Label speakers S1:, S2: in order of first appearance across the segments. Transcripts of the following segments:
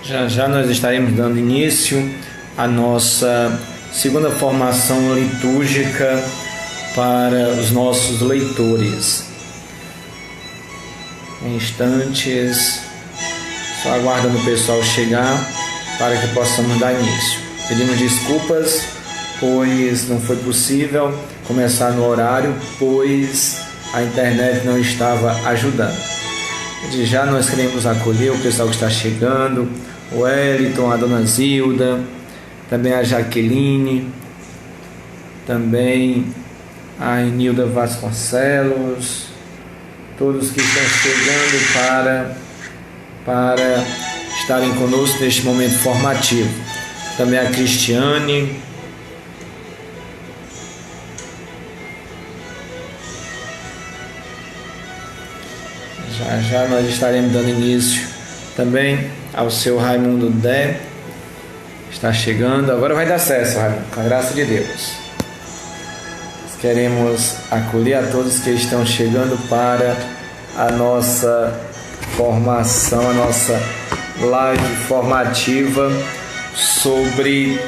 S1: Já já nós estaremos dando início à nossa segunda formação litúrgica para os nossos leitores. Em instantes, só aguardando o pessoal chegar para que possamos dar início. Pedimos desculpas, pois não foi possível começar no horário, pois a internet não estava ajudando. De já nós queremos acolher o pessoal que está chegando, o Wellington, a dona Zilda, também a Jaqueline, também a Enilda Vasconcelos, todos que estão chegando para estarem conosco neste momento formativo. Também a Cristiane, já nós estaremos dando início também ao seu Raimundo Dé, está chegando, agora vai dar certo, Raimundo, com a graça de Deus. Queremos acolher a todos que estão chegando para a nossa formação, a nossa live formativa sobre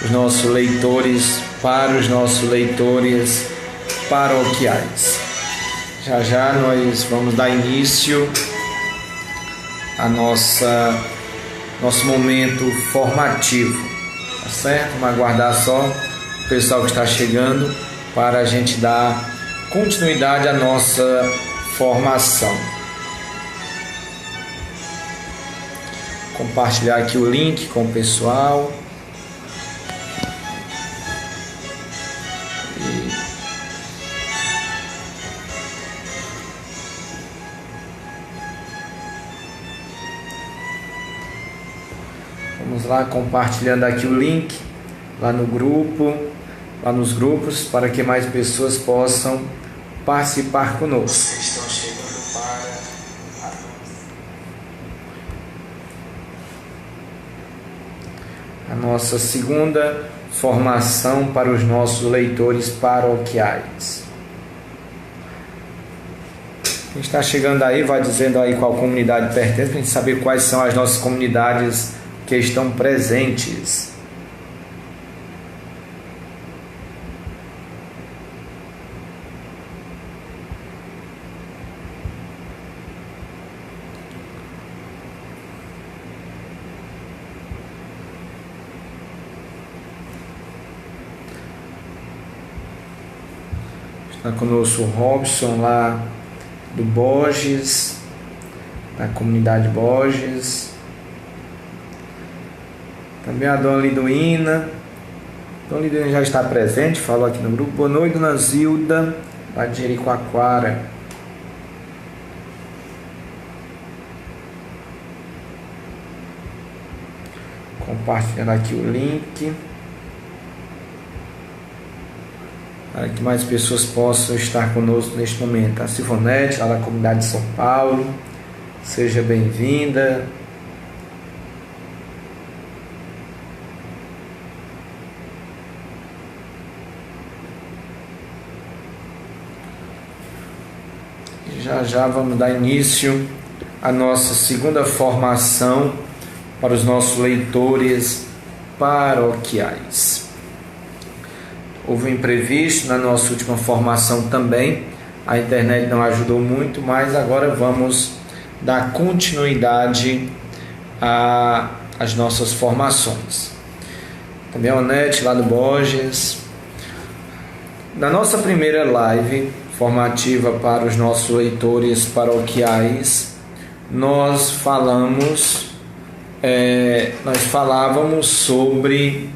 S1: os nossos leitores, para os nossos leitores paroquiais. Já já nós vamos dar início a nosso momento formativo, tá certo? Vamos aguardar só o pessoal que está chegando para a gente dar continuidade à nossa formação. Compartilhar aqui o link com o pessoal. Vamos lá, compartilhando aqui o link lá no grupo, lá nos grupos, para que mais pessoas possam participar conosco. Vocês estão chegando para a nossa segunda formação para os nossos leitores paroquiais. Quem está chegando aí, vai dizendo aí qual comunidade pertence, para a gente saber quais são as nossas comunidades que estão presentes. Está conosco o Robson lá do Borges, da comunidade Borges. Também a dona Liduína. Dona Liduína já está presente, falou aqui no grupo. Boa noite, dona Zilda, lá de Jericoacoara. Compartilhando aqui o link, para que mais pessoas possam estar conosco neste momento. A Silvonete, lá da comunidade de São Paulo, seja bem-vinda. Já vamos dar início à nossa segunda formação para os nossos leitores paroquiais. Houve um imprevisto na nossa última formação também, a internet não ajudou muito, mas agora vamos dar continuidade às nossas formações. Também a Onete lá do Borges. Na nossa primeira live formativa para os nossos leitores paroquiais, nós falávamos sobre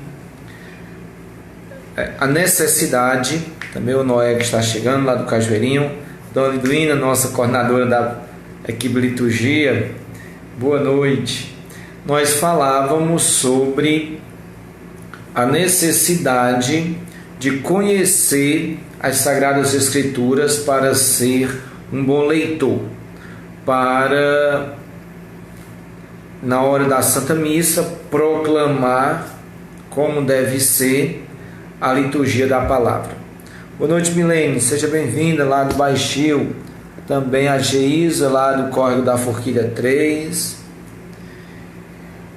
S1: a necessidade. Também o Noé que está chegando lá do Cajueirinho, Dona Liduína, nossa coordenadora da equipe liturgia, boa noite. Nós falávamos sobre a necessidade de conhecer as Sagradas Escrituras para ser um bom leitor, para, na hora da Santa Missa, proclamar como deve ser a liturgia da palavra. Boa noite, Milene, seja bem-vinda lá do Baixio. Também a Geisa lá do Córrego da Forquilha 3.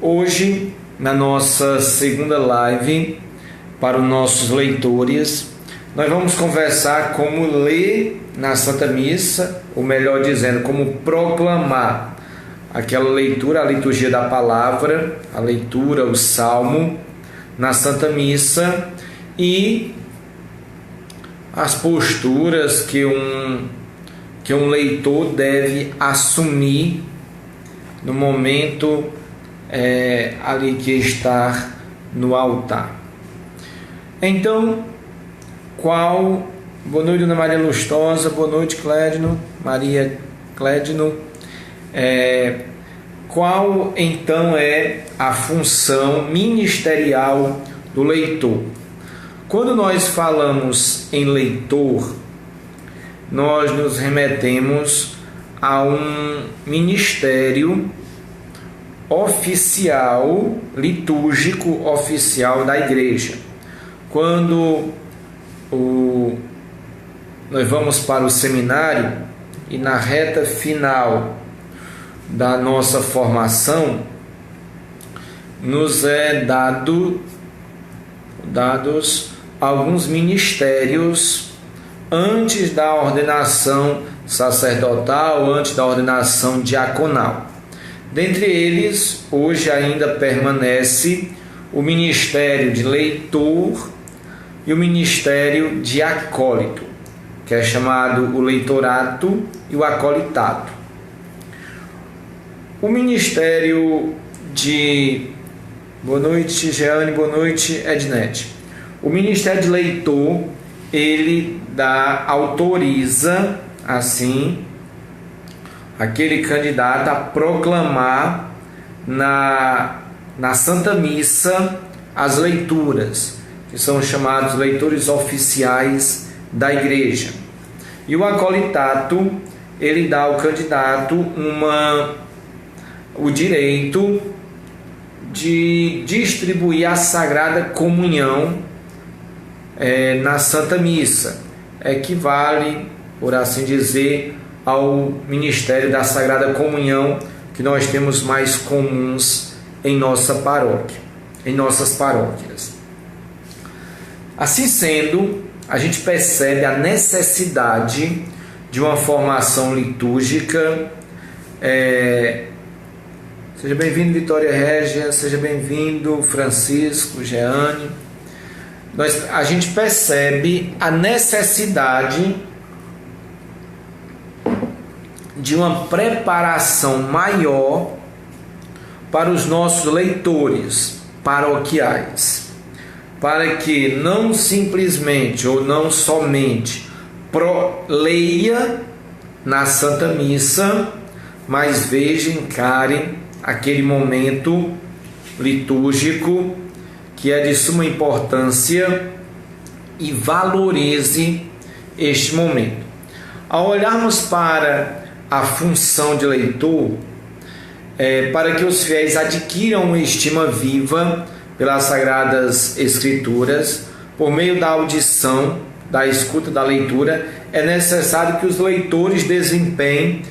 S1: Hoje, na nossa segunda live para os nossos leitores, nós vamos conversar como ler na Santa Missa, ou melhor dizendo, como proclamar aquela leitura, a liturgia da palavra, a leitura, o salmo na Santa Missa e as posturas que um leitor deve assumir no momento ali que está no altar. Então, boa noite, Dona Maria Lustosa, boa noite, Clédino, Maria Clédino. Qual então é a função ministerial do leitor? Quando nós falamos em leitor, nós nos remetemos a um ministério oficial, litúrgico oficial da igreja. Quando nós vamos para o seminário e na reta final da nossa formação, nos é dados alguns ministérios antes da ordenação sacerdotal, antes da ordenação diaconal. Dentre eles, hoje ainda permanece o ministério de leitor e o ministério de acólito, que é chamado o leitorato e o acolitato. O ministério de... Boa noite, Jeane, boa noite, Ednete. O ministério de leitor, ele autoriza, assim, aquele candidato a proclamar na Santa Missa as leituras, que são chamados leitores oficiais da igreja. E o acolitato, ele dá ao candidato o direito de distribuir a Sagrada Comunhão na Santa Missa. Equivale, por assim dizer, ao ministério da Sagrada Comunhão que nós temos mais comuns em nossas paróquias. Assim sendo, a gente percebe a necessidade de uma formação litúrgica. Seja bem-vindo, Vitória Régia, seja bem-vindo, Francisco, Jeane. A gente percebe a necessidade de uma preparação maior para os nossos leitores paroquiais, para que não simplesmente ou não somente leia na Santa Missa, mas veja, encare aquele momento litúrgico que é de suma importância e valorize este momento. Ao olharmos para a função de leitor, para que os fiéis adquiram uma estima viva pelas Sagradas Escrituras, por meio da audição, da escuta, da leitura, é necessário que os leitores desempenhem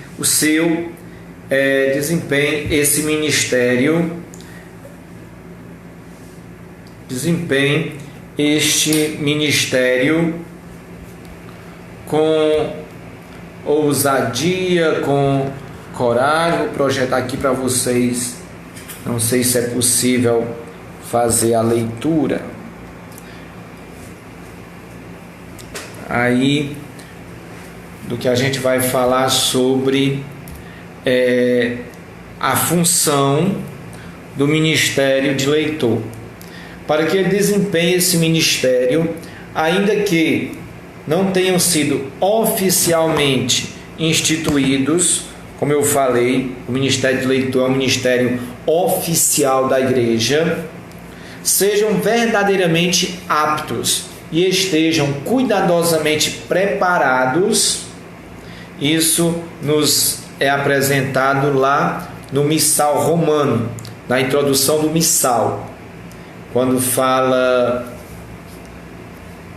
S1: esse ministério, com ousadia, com coragem. Vou projetar aqui para vocês, não sei se é possível fazer a leitura aí do que a gente vai falar sobre a função do ministério de leitor, para que ele desempenhe esse ministério, ainda que não tenham sido oficialmente instituídos. Como eu falei, o ministério de leitor é um ministério oficial da igreja, sejam verdadeiramente aptos e estejam cuidadosamente preparados. Isso nos é apresentado lá no Missal Romano, na introdução do Missal, quando fala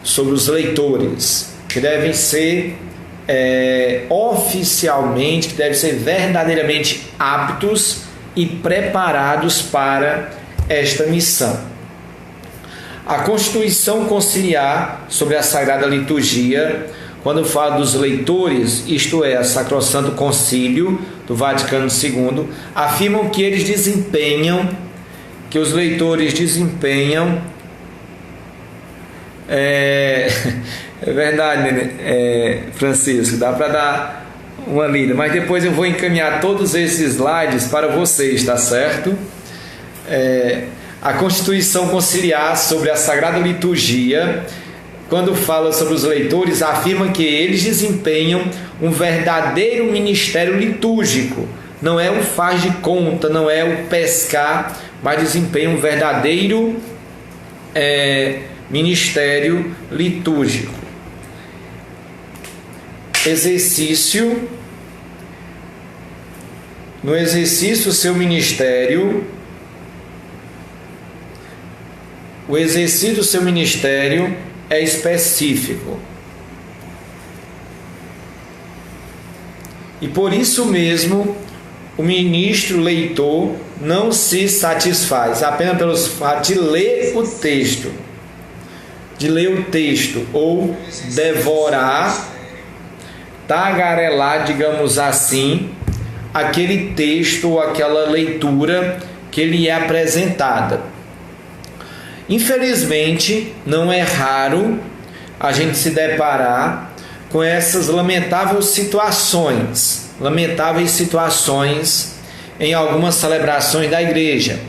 S1: sobre os leitores, que devem ser oficialmente, que devem ser verdadeiramente aptos e preparados para esta missão. A Constituição Conciliar sobre a Sagrada Liturgia, quando fala dos leitores, isto é, a Sacrosanto Concílio do Vaticano II, afirmam que eles que os leitores desempenham, é verdade, Francisco, dá para dar uma lida, mas depois eu vou encaminhar todos esses slides para vocês, tá certo? A Constituição Conciliar sobre a Sagrada Liturgia, quando fala sobre os leitores, afirma que eles desempenham um verdadeiro ministério litúrgico. Não é um faz de conta, não é o pescar, mas desempenham um verdadeiro ministério litúrgico. No exercício do seu ministério, o exercício do seu ministério é específico. E por isso mesmo, o ministro leitor não se satisfaz apenas pelo fato de ler o texto, ou devorar, tagarelar, digamos assim, aquele texto ou aquela leitura que lhe é apresentada. Infelizmente, não é raro a gente se deparar com essas lamentáveis situações em algumas celebrações da igreja.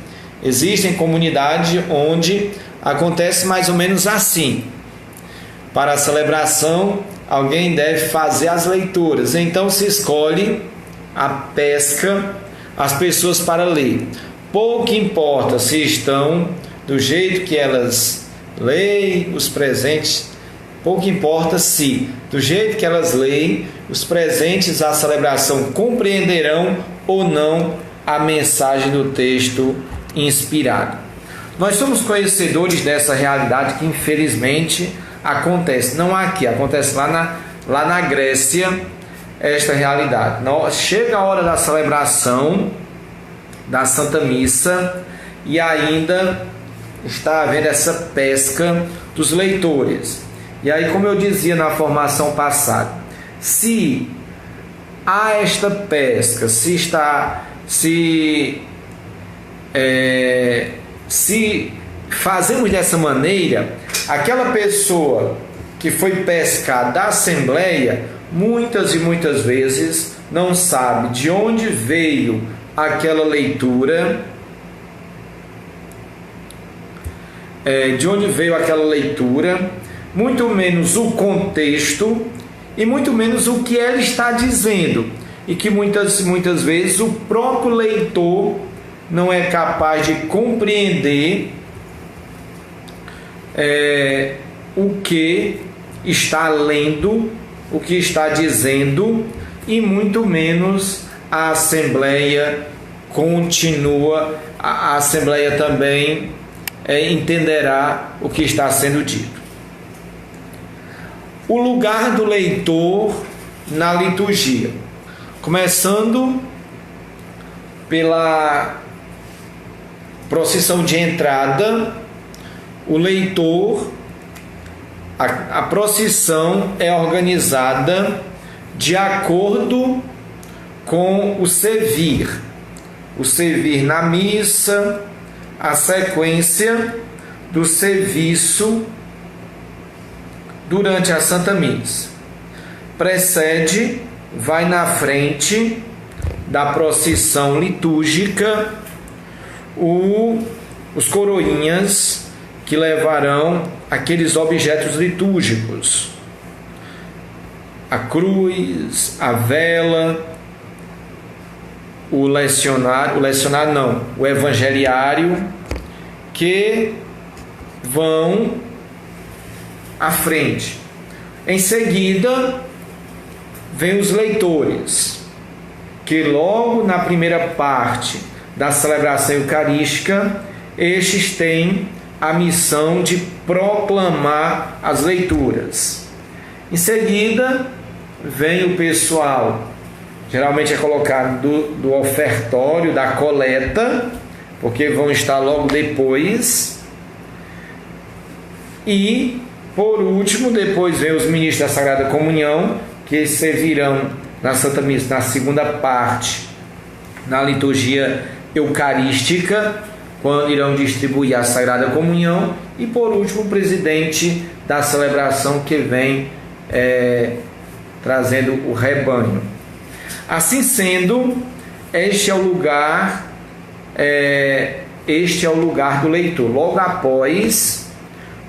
S1: Existem comunidades onde acontece mais ou menos assim. Para a celebração, alguém deve fazer as leituras, então se escolhe a pesca as pessoas para ler. Pouco importa se estão do jeito que elas leem os presentes, pouco importa se, do jeito que elas leem, os presentes à celebração compreenderão ou não a mensagem do texto inspirado. Nós somos conhecedores dessa realidade que infelizmente acontece, não aqui, acontece lá na Grécia, esta realidade. Chega a hora da celebração da Santa Missa e ainda está havendo essa pesca dos leitores. E aí, como eu dizia na formação passada, se há esta pesca, se fazemos dessa maneira, aquela pessoa que foi pescar da Assembleia, muitas e muitas vezes não sabe de onde veio aquela leitura, muito menos o contexto e muito menos o que ela está dizendo, e que muitas vezes o próprio leitor não é capaz de compreender o que está lendo, o que está dizendo, e muito menos a Assembleia a Assembleia também entenderá o que está sendo dito. O lugar do leitor na liturgia, começando pela procissão de entrada, o leitor, a procissão é organizada de acordo com o servir na missa, a sequência do serviço durante a Santa Missa. Precede, vai na frente da procissão litúrgica, os coroinhas que levarão aqueles objetos litúrgicos, a cruz, a vela, o evangeliário, que vão à frente. Em seguida, vem os leitores, que logo na primeira parte da celebração eucarística, estes têm a missão de proclamar as leituras. Em seguida, vem o pessoal geralmente é colocado do ofertório, da coleta, porque vão estar logo depois. E, por último, depois vem os ministros da Sagrada Comunhão, que servirão na Santa Missa, na segunda parte, na liturgia eucarística, quando irão distribuir a Sagrada Comunhão. E, por último, o presidente da celebração, que vem trazendo o rebanho. Assim sendo, este é o lugar do leitor, logo após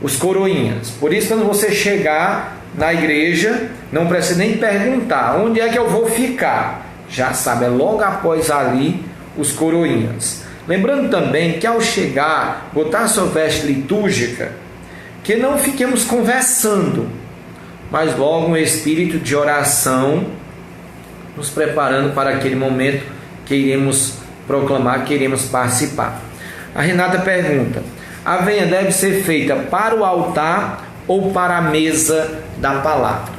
S1: os coroinhas. Por isso, quando você chegar na igreja, não precisa nem perguntar onde é que eu vou ficar, já sabe, é logo após ali os coroinhas. Lembrando também que ao chegar, botar sua veste litúrgica, que não fiquemos conversando, mas logo um espírito de oração, nos preparando para aquele momento que iremos proclamar, que iremos participar. A Renata pergunta: a venha deve ser feita para o altar ou para a mesa da palavra?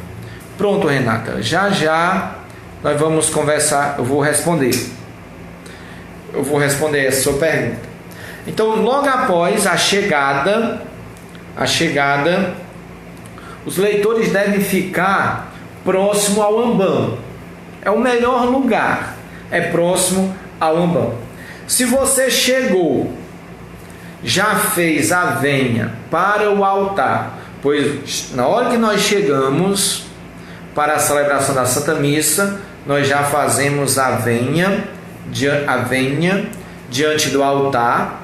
S1: Pronto, Renata, já nós vamos conversar, eu vou responder essa sua pergunta. Então, logo após a chegada, os leitores devem ficar próximo ao ambão. É o melhor lugar, é próximo ao ambão. Se você chegou, já fez a venha para o altar, pois na hora que nós chegamos para a celebração da Santa Missa, nós já fazemos a venha diante do altar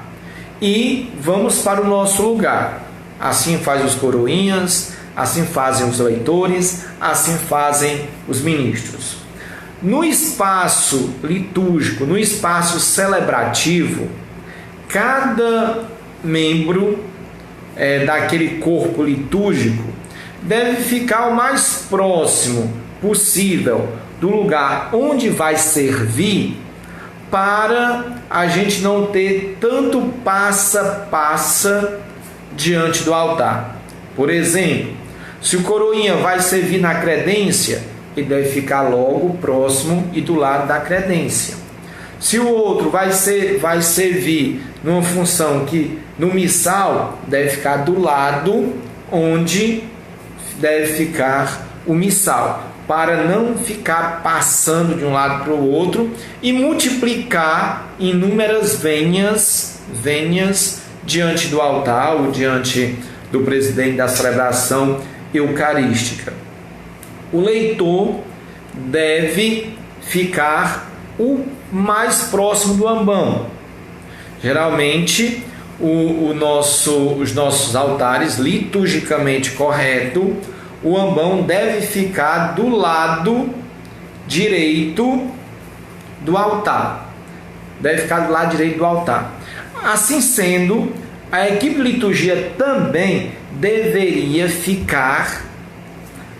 S1: e vamos para o nosso lugar. Assim fazem os coroinhas, assim fazem os leitores, assim fazem os ministros. No espaço litúrgico, no espaço celebrativo, cada membro daquele corpo litúrgico deve ficar o mais próximo possível do lugar onde vai servir, para a gente não ter tanto passa-passa diante do altar. Por exemplo, se o coroinha vai servir na credência, ele deve ficar logo próximo e do lado da credência. Se o outro vai servir numa função que no missal, deve ficar do lado onde deve ficar o missal, para não ficar passando de um lado para o outro e multiplicar inúmeras venhas diante do altar ou diante do presidente da celebração eucarística. O leitor deve ficar o mais próximo do ambão. Geralmente, os nossos altares, liturgicamente correto, o ambão deve ficar do lado direito do altar. Deve ficar do lado direito do altar. Assim sendo, a equipe de liturgia também deveria ficar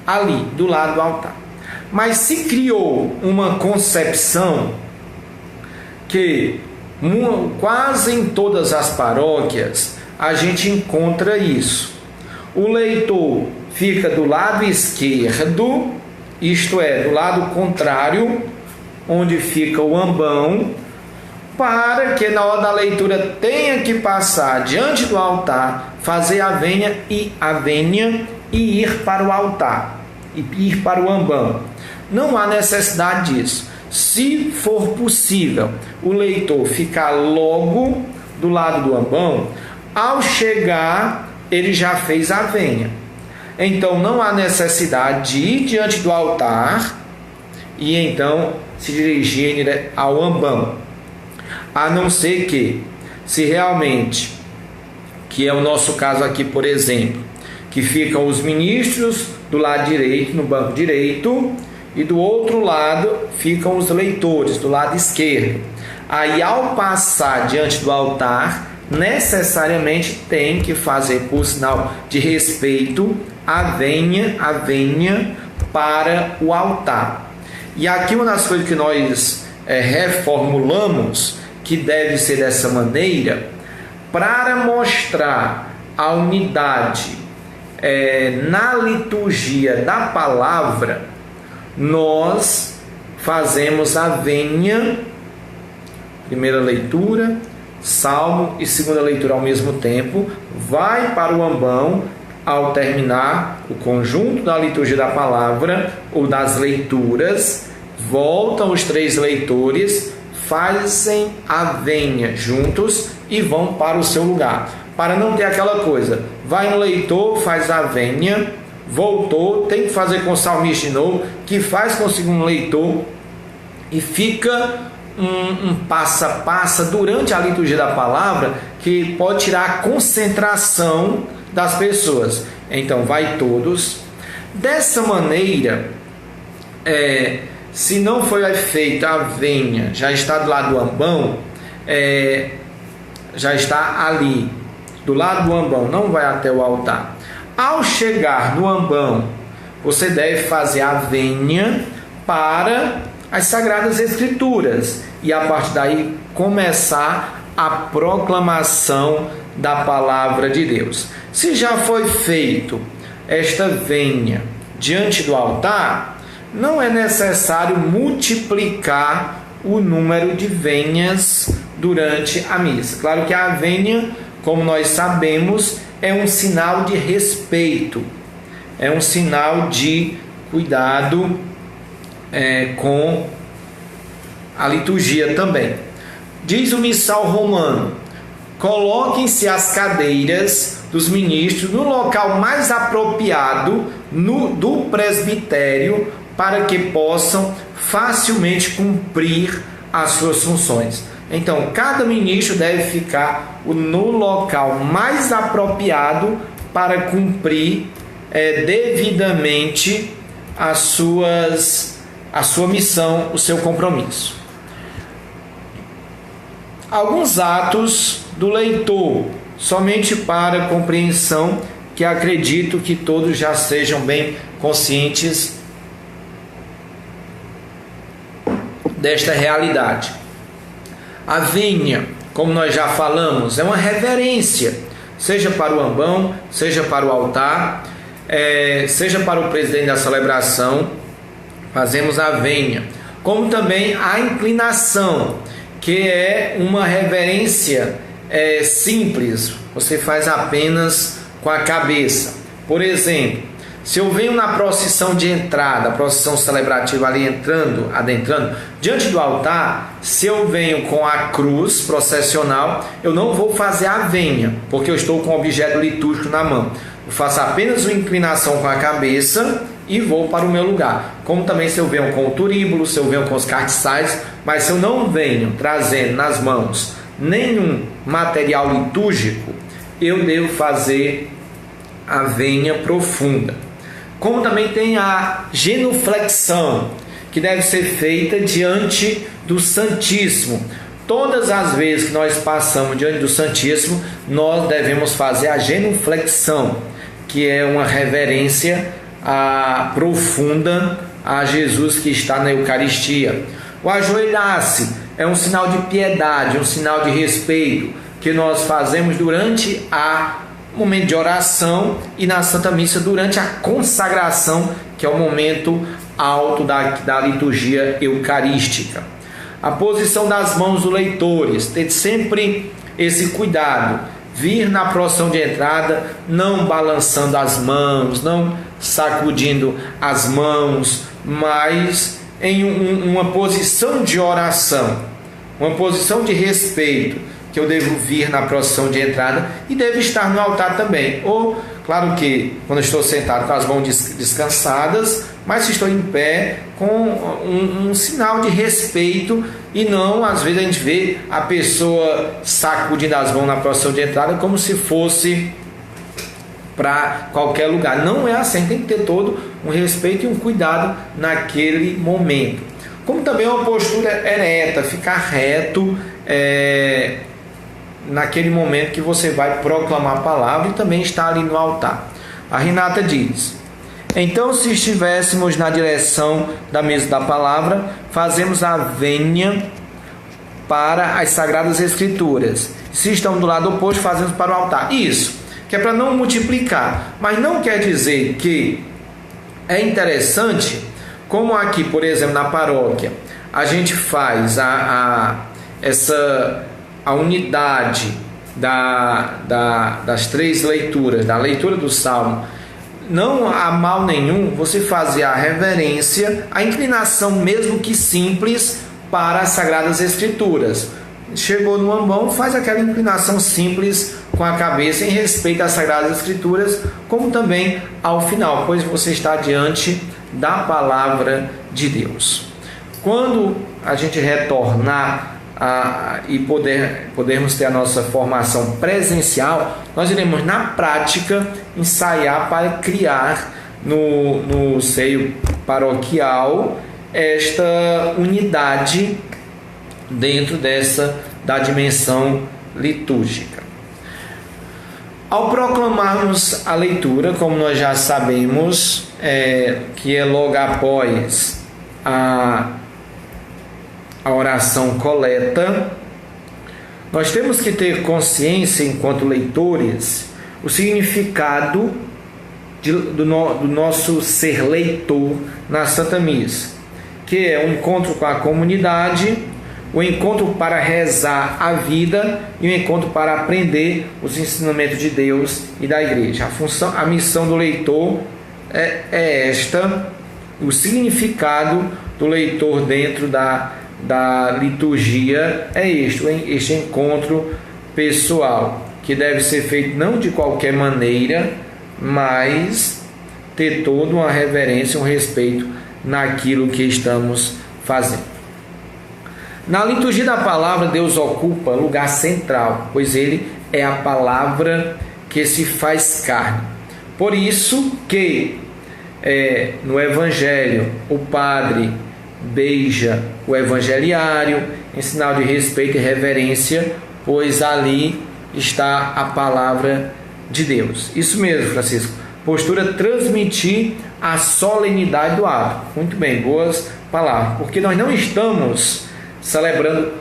S1: ali, do lado do altar. Mas se criou uma concepção que quase em todas as paróquias a gente encontra isso. O leitor fica do lado esquerdo, isto é, do lado contrário, onde fica o ambão, para que na hora da leitura tenha que passar diante do altar, fazer a venha e ir para o altar, e ir para o ambão. Não há necessidade disso. Se for possível o leitor ficar logo do lado do ambão, ao chegar ele já fez a venha. Então não há necessidade de ir diante do altar e então se dirigir ao ambão. A não ser que, se realmente, que é o nosso caso aqui, por exemplo, que ficam os ministros do lado direito, no banco direito, e do outro lado ficam os leitores, do lado esquerdo. Aí, ao passar diante do altar, necessariamente tem que fazer, por sinal de respeito, a venha para o altar. E aqui uma das coisas que nós reformulamos, que deve ser dessa maneira, para mostrar a unidade na liturgia da palavra, nós fazemos a vênia, primeira leitura, salmo e segunda leitura ao mesmo tempo, vai para o ambão. Ao terminar o conjunto da liturgia da palavra ou das leituras, voltam os 3 leitores, fazem a vênia juntos e vão para o seu lugar. Para não ter aquela coisa, vai um leitor, faz a vênia, voltou, tem que fazer com o salmista de novo, que faz com o segundo leitor, e fica um passa-passa durante a liturgia da palavra que pode tirar a concentração das pessoas. Então vai todos. Dessa maneira, se não foi feita a vênia, já está do lado do ambão, já está ali do lado do ambão, não vai até o altar. Ao chegar no ambão, você deve fazer a vênia para as Sagradas Escrituras e a partir daí começar a proclamação da palavra de Deus. Se já foi feito esta vênia diante do altar, não é necessário multiplicar o número de vênias durante a missa. Claro que a vênia, como nós sabemos, é um sinal de respeito, é um sinal de cuidado com a liturgia também. Diz o missal romano: coloquem-se as cadeiras dos ministros no local mais apropriado do presbitério para que possam facilmente cumprir as suas funções. Então, cada ministro deve ficar no local mais apropriado para cumprir devidamente a sua missão, o seu compromisso. Alguns atos do leitor, somente para compreensão, que acredito que todos já sejam bem conscientes desta realidade. A vênia, como nós já falamos, é uma reverência, seja para o ambão, seja para o altar, seja para o presidente da celebração, fazemos a vênia, como também a inclinação, que é uma reverência simples, você faz apenas com a cabeça. Por exemplo, se eu venho na procissão de entrada, a procissão celebrativa ali adentrando, diante do altar, se eu venho com a cruz processional, eu não vou fazer a vênia, porque eu estou com o objeto litúrgico na mão. Eu faço apenas uma inclinação com a cabeça e vou para o meu lugar. Como também se eu venho com o turíbulo, se eu venho com os castiçais, mas se eu não venho trazendo nas mãos nenhum material litúrgico, eu devo fazer a vênia profunda. Como também tem a genuflexão, que deve ser feita diante do Santíssimo. Todas as vezes que nós passamos diante do Santíssimo, nós devemos fazer a genuflexão, que é uma reverência profunda a Jesus que está na Eucaristia. O ajoelhar-se é um sinal de piedade, um sinal de respeito, que nós fazemos durante o momento de oração e na Santa Missa durante a consagração, que é o momento alto da liturgia eucarística. A posição das mãos dos leitores, ter sempre esse cuidado, vir na procissão de entrada não balançando as mãos, não sacudindo as mãos, mas em uma posição de oração, uma posição de respeito, que eu devo vir na procissão de entrada e devo estar no altar também. Ou, claro que quando eu estou sentado com as mãos descansadas, mas se estou em pé, com um sinal de respeito, e não, às vezes a gente vê a pessoa sacudindo as mãos na procissão de entrada como se fosse para qualquer lugar. Não é assim, tem que ter todo um respeito e um cuidado naquele momento. Como também uma postura ereta, ficar reto, naquele momento que você vai proclamar a palavra e também está ali no altar. A Renata diz: então, se estivéssemos na direção da mesa da palavra, fazemos a vênia para as Sagradas Escrituras. Se estão do lado oposto, fazemos para o altar. Isso, que é para não multiplicar, mas não quer dizer que é interessante Como aqui, por exemplo, na paróquia, a gente faz a unidade das 3 leituras, da leitura do Salmo, não há mal nenhum você fazer a reverência, a inclinação, mesmo que simples, para as Sagradas Escrituras. Chegou no ambão, faz aquela inclinação simples com a cabeça em respeito às Sagradas Escrituras, como também ao final, pois você está diante da Palavra de Deus. Quando a gente retornar e podermos ter a nossa formação presencial, nós iremos na prática ensaiar para criar no seio paroquial esta unidade dentro da dimensão litúrgica. Ao proclamarmos a leitura, como nós já sabemos, que é logo após a oração coleta, nós temos que consciência, enquanto leitores, o significado do nosso ser leitor na Santa Missa, que é o encontro com a comunidade, o encontro para rezar a vida e o encontro para aprender os ensinamentos de Deus e da Igreja. A missão do leitor é esta, o significado do leitor dentro da liturgia é este encontro pessoal, que deve ser feito não de qualquer maneira, mas ter toda uma reverência, um respeito naquilo que estamos fazendo. Na liturgia da palavra, Deus ocupa lugar central, pois Ele é a palavra que se faz carne. Por isso que no Evangelho o padre beija o evangeliário em sinal de respeito e reverência, pois ali está a palavra de Deus. Isso mesmo, Francisco. Postura transmitir a solenidade do ato. Muito bem, boas palavras. Porque nós não estamos celebrando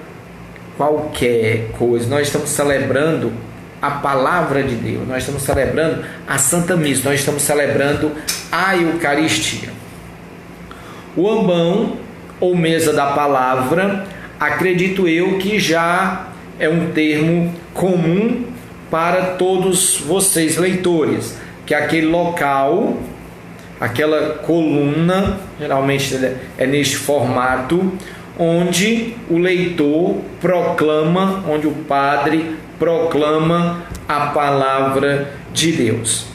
S1: qualquer coisa, nós estamos celebrando a palavra de Deus, nós estamos celebrando a Santa Missa, nós estamos celebrando a Eucaristia. O ambão, ou mesa da palavra, acredito eu que já é um termo comum para todos vocês leitores, que é aquele local, aquela coluna, geralmente é neste formato, onde o leitor proclama, onde o padre proclama a palavra de Deus.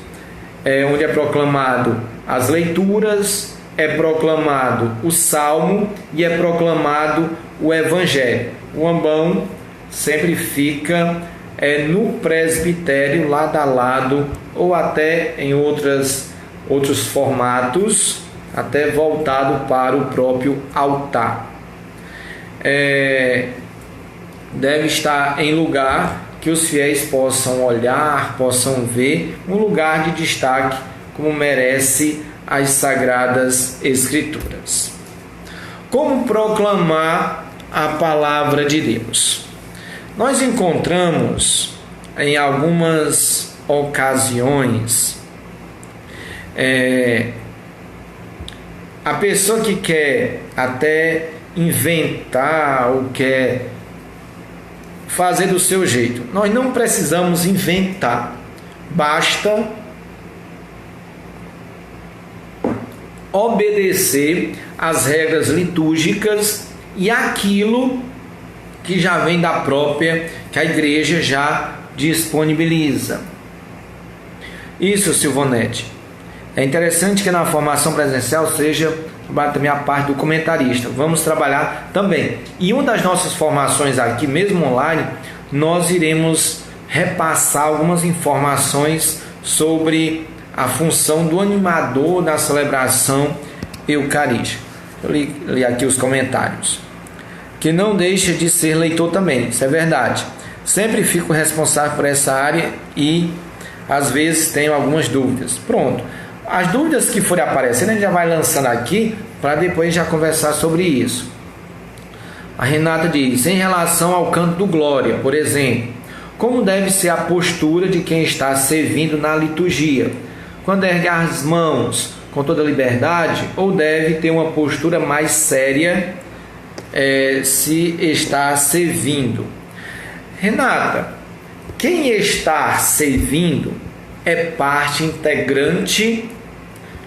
S1: Onde é proclamado as leituras, é proclamado o salmo e é proclamado o evangelho. O ambão sempre fica no presbitério, lado a lado, ou até em outros formatos, até voltado para o próprio altar. Deve estar em lugar que os fiéis possam olhar, possam ver, um lugar de destaque, como merece as Sagradas Escrituras. Como proclamar a palavra de Deus? Nós encontramos em algumas ocasiões a pessoa que quer até inventar ou quer fazer do seu jeito. Nós não precisamos inventar, basta obedecer às regras litúrgicas e aquilo que já vem da própria, que a igreja já disponibiliza. Isso, Silvonete. É interessante que na formação presencial seja também a parte do comentarista. Vamos trabalhar também. E uma das nossas formações aqui, mesmo online, nós iremos repassar algumas informações sobre a função do animador da celebração eucarística. Eu li aqui os comentários. Que não deixa de ser leitor também, isso é verdade. Sempre fico responsável por essa área e às vezes tenho algumas dúvidas. Pronto. As dúvidas que forem aparecendo, a gente já vai lançando aqui para depois já conversar sobre isso. A Renata diz: em relação ao canto do Glória, por exemplo, como deve ser a postura de quem está servindo na liturgia? Quando ergue as mãos, com toda liberdade ou deve ter uma postura mais séria se está servindo? Renata, quem está servindo é parte integrante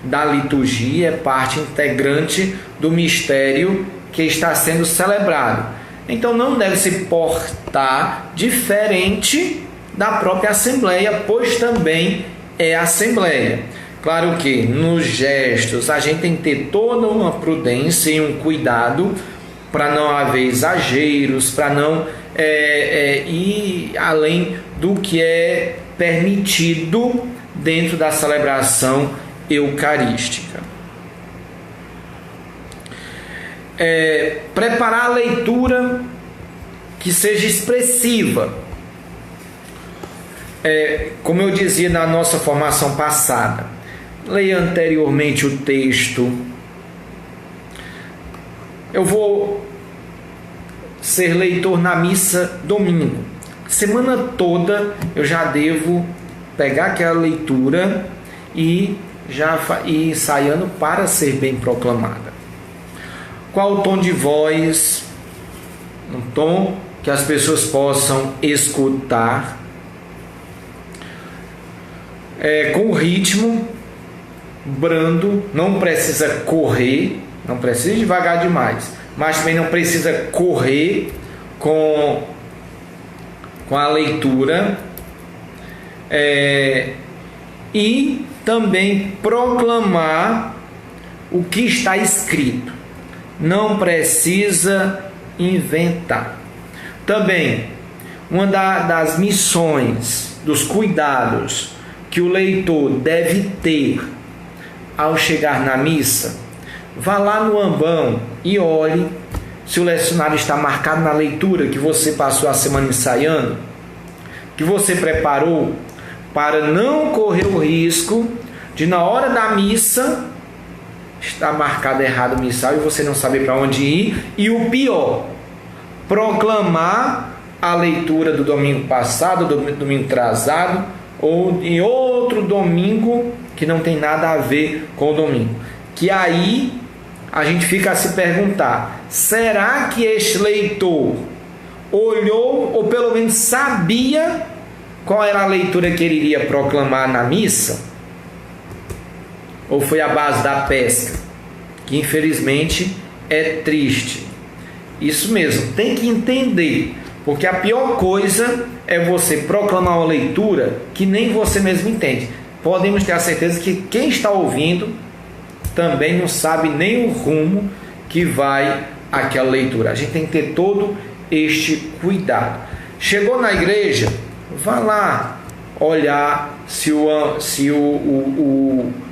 S1: da liturgia, é parte integrante do mistério que está sendo celebrado. Então não deve se portar diferente da própria Assembleia, pois também é Assembleia. Claro que nos gestos a gente tem que ter toda uma prudência e um cuidado para não haver exageros, para não ir além do que é permitido dentro da celebração eucarística. Preparar a leitura que seja expressiva. Como eu dizia na nossa formação passada, leia anteriormente o texto. Eu vou ser leitor na missa domingo. Semana toda eu já devo pegar aquela leitura e já ir ensaiando para ser bem proclamada. Qual o tom de voz? Um tom que as pessoas possam escutar. Com o ritmo brando, não precisa correr, não precisa ir devagar demais, mas também não precisa correr com a leitura, e também proclamar o que está escrito. Não precisa inventar. Também, uma das missões, dos cuidados que o leitor deve ter ao chegar na missa, vá lá no ambão e olhe se o lecionário está marcado na leitura que você passou a semana ensaiando, que você preparou, para não correr o risco de, na hora da missa, estar marcado errado o missal e você não saber para onde ir. E o pior, proclamar a leitura do domingo passado, do domingo atrasado, ou em outro domingo que não tem nada a ver com o domingo. Que aí a gente fica a se perguntar: será que este leitor olhou ou pelo menos sabia qual era a leitura que ele iria proclamar na missa? Ou foi a base da pesca? Que infelizmente é triste. Isso mesmo, tem que entender, porque a pior coisa é você proclamar uma leitura que nem você mesmo entende. Podemos ter a certeza que quem está ouvindo também não sabe nem o rumo que vai aquela leitura. A gente tem que ter todo este cuidado. Chegou na igreja, vá lá olhar se o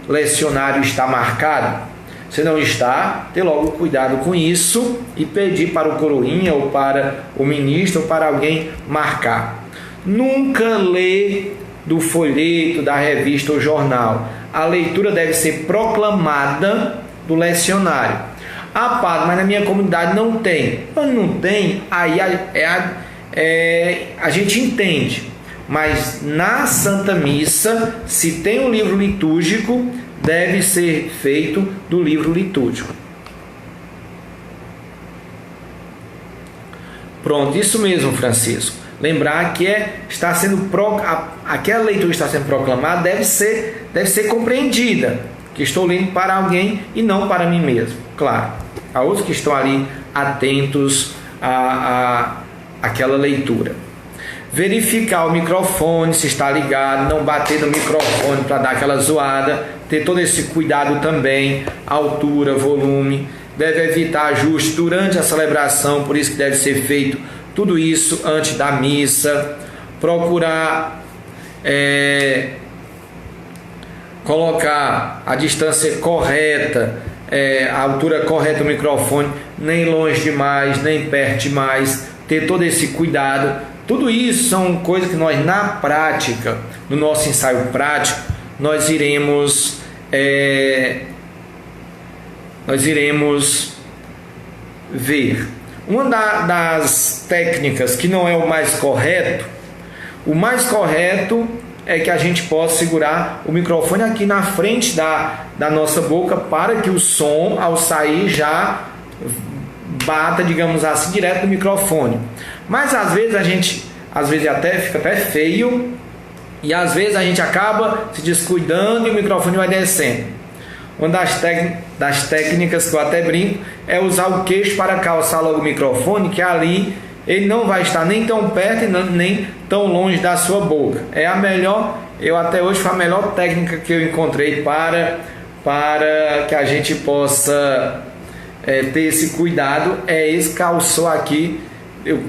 S1: lecionário está marcado. Se não está, ter logo cuidado com isso e pedir para o coroinha ou para o ministro ou para alguém marcar. Nunca lê do folheto, da revista ou jornal. A leitura deve ser proclamada do lecionário. Ah, padre, mas na minha comunidade não tem. Quando não tem, aí a gente entende. Mas na Santa Missa, se tem um livro litúrgico, deve ser feito do livro litúrgico. Pronto, isso mesmo, Francisco. Lembrar que aquela leitura que está sendo proclamada deve ser compreendida, que estou lendo para alguém e não para mim mesmo. Claro, há outros que estão ali atentos àquela leitura. Verificar o microfone, se está ligado, não bater no microfone para dar aquela zoada, ter todo esse cuidado também, altura, volume, deve evitar ajustes durante a celebração, por isso que deve ser feito tudo isso antes da missa, procurar colocar a distância correta, a altura correta do microfone, nem longe demais, nem perto demais, ter todo esse cuidado. Tudo isso são coisas que nós, na prática, no nosso ensaio prático, nós iremos ver. Uma das técnicas que não é o mais correto é que a gente possa segurar o microfone aqui na frente da nossa boca para que o som, ao sair, já bata, digamos assim, direto no microfone. Mas às vezes até fica até feio, e às vezes a gente acaba se descuidando e o microfone vai descendo. Uma das técnicas que eu até brinco é usar o queixo para calçar logo o microfone, que ali ele não vai estar nem tão perto e nem tão longe da sua boca. É a melhor, eu até hoje foi a melhor técnica que eu encontrei para que a gente possa ter esse cuidado. Esse calçou aqui,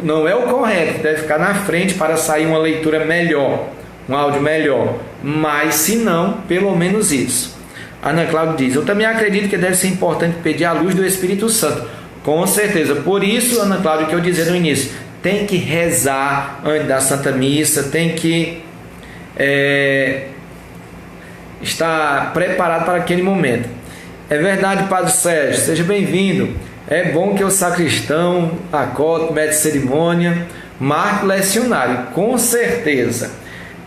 S1: não é o correto, deve ficar na frente para sair uma leitura melhor, um áudio melhor, mas se não, pelo menos isso. Ana Cláudia diz: eu também acredito que deve ser importante pedir a luz do Espírito Santo. Com certeza. Por isso, Ana Cláudia, que eu dizia no início, tem que rezar antes da Santa Missa, tem que estar preparado para aquele momento. É verdade, Padre Sérgio, seja bem-vindo. É bom que o sacristão, acote, mestre de cerimônia, marque o lecionário, com certeza.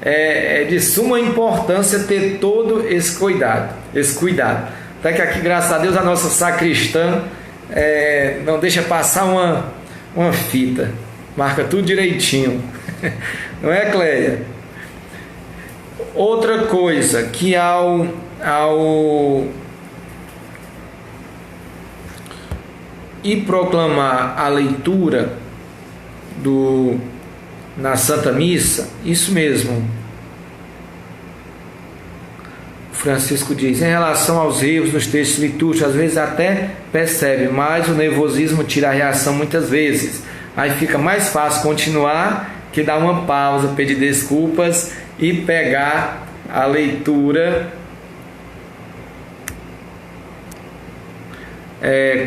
S1: É de suma importância ter todo esse cuidado. Até que aqui, graças a Deus, a nossa sacristã não deixa passar uma fita, marca tudo direitinho. Não é, Cléia? Outra coisa, que ao ir proclamar a leitura na Santa Missa, isso mesmo, Francisco diz, em relação aos erros nos textos litúrgicos, às vezes até percebe, mas o nervosismo tira a reação muitas vezes. Aí fica mais fácil continuar que dar uma pausa, pedir desculpas e pegar a leitura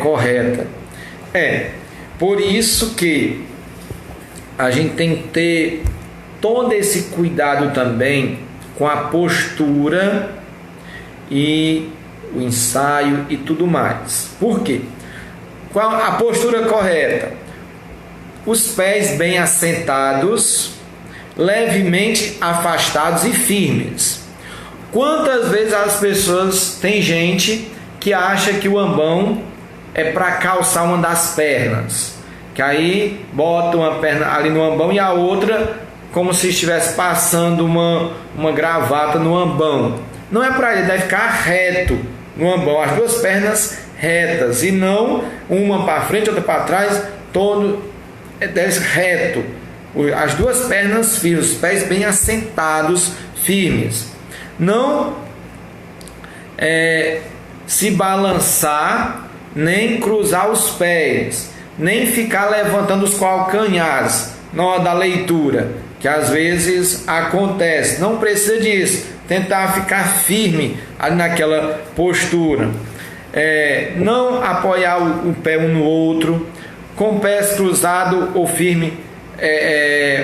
S1: correta. Por isso que a gente tem que ter todo esse cuidado também com a postura e o ensaio e tudo mais. Por quê? Qual a postura correta? Os pés bem assentados, levemente afastados e firmes. Quantas vezes as pessoas, tem gente que acha que o ambão é para calçar uma das pernas, que aí bota uma perna ali no ambão e a outra como se estivesse passando uma gravata no ambão. Não é para ele, deve ficar reto no ambão, as duas pernas retas, e não uma para frente, outra para trás, deve ser reto, as duas pernas firmes, os pés bem assentados, firmes. Não se balançar, nem cruzar os pés, nem ficar levantando os calcanhares na hora da leitura, que às vezes acontece. Não precisa disso. Tentar ficar firme ali naquela postura. Não apoiar o pé um no outro, com pés cruzados ou firme,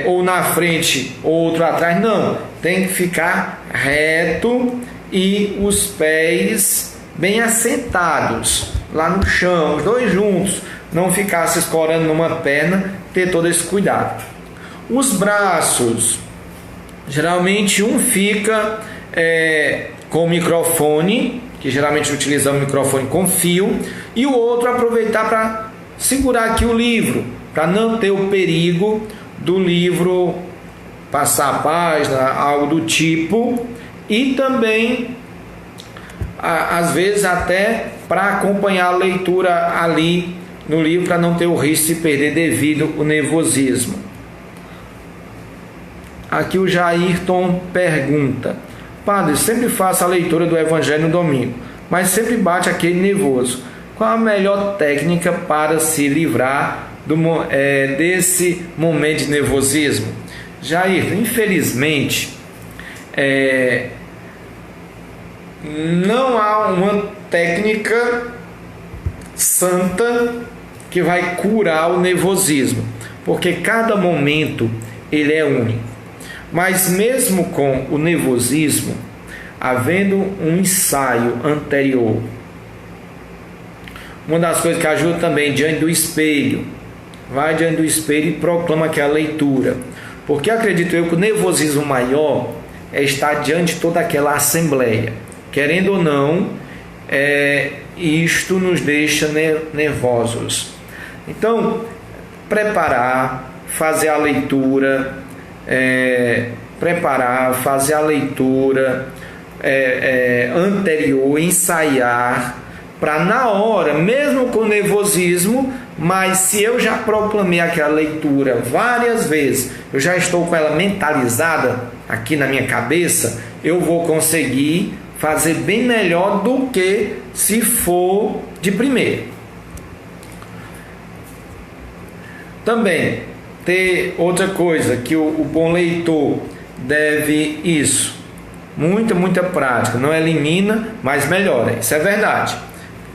S1: ou na frente ou outro atrás. Não, tem que ficar reto e os pés bem assentados lá no chão, os dois juntos, não ficar se escorando numa perna, ter todo esse cuidado. Os braços, geralmente um fica com o microfone, que geralmente utilizamos o microfone com fio, e o outro aproveitar para segurar aqui o livro, para não ter o perigo do livro passar a página, algo do tipo, e também às vezes até para acompanhar a leitura ali no livro, para não ter o risco de perder devido ao nervosismo. Aqui o Jairton pergunta: Padre, sempre faço a leitura do Evangelho no domingo, mas sempre bate aquele nervoso. Qual a melhor técnica para se livrar desse momento de nervosismo? Jairton, infelizmente, não há uma técnica santa que vai curar o nervosismo, porque cada momento ele é único. Mas mesmo com o nervosismo, havendo um ensaio anterior, uma das coisas que ajuda também, diante do espelho, vai diante do espelho e proclama aquela leitura, porque acredito eu que o nervosismo maior é estar diante de toda aquela assembleia. Querendo ou não, isto nos deixa nervosos. Então, preparar, fazer a leitura, anterior, ensaiar, para na hora, mesmo com nervosismo, mas se eu já proclamei aquela leitura várias vezes, eu já estou com ela mentalizada aqui na minha cabeça, eu vou conseguir fazer bem melhor do que se for de primeira. Também ter outra coisa que o bom leitor deve isso, muita prática, não elimina, mas melhora, isso é verdade.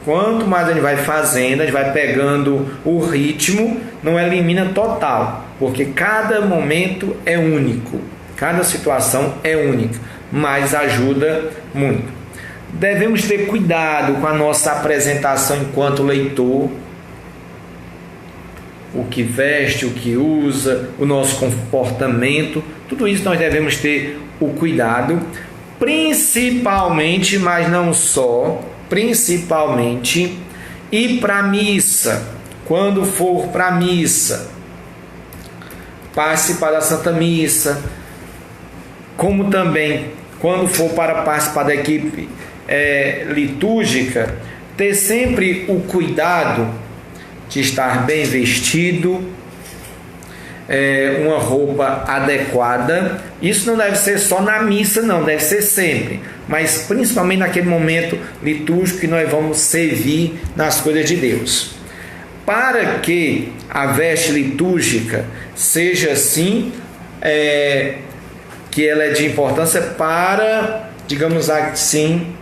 S1: Quanto mais a gente vai fazendo, a gente vai pegando o ritmo, não elimina total, porque cada momento é único, cada situação é única, mas ajuda muito. Devemos ter cuidado com a nossa apresentação enquanto leitor, o que veste, o que usa, o nosso comportamento, tudo isso nós devemos ter o cuidado, principalmente, mas não só, principalmente ir para a missa. Quando for para a missa, participar da Santa Missa, como também quando for para participar da equipe litúrgica, ter sempre o cuidado de estar bem vestido, uma roupa adequada. Isso não deve ser só na missa, não, deve ser sempre, mas principalmente naquele momento litúrgico que nós vamos servir nas coisas de Deus. Para que a veste litúrgica seja assim, que ela é de importância para, digamos assim,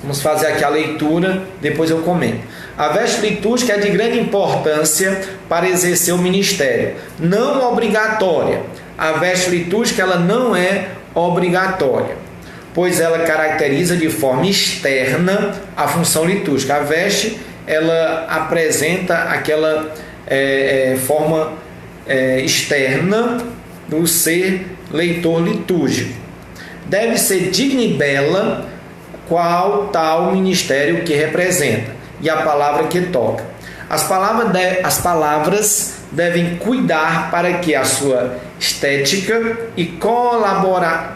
S1: vamos fazer aqui a leitura, depois eu comento. A veste litúrgica é de grande importância para exercer o ministério, não obrigatória. A veste litúrgica ela não é obrigatória, pois ela caracteriza de forma externa a função litúrgica. A veste ela apresenta aquela forma externa do ser leitor litúrgico. Deve ser digna e bela, qual tal ministério que representa e a palavra que toca. As palavras devem cuidar para que a sua estética e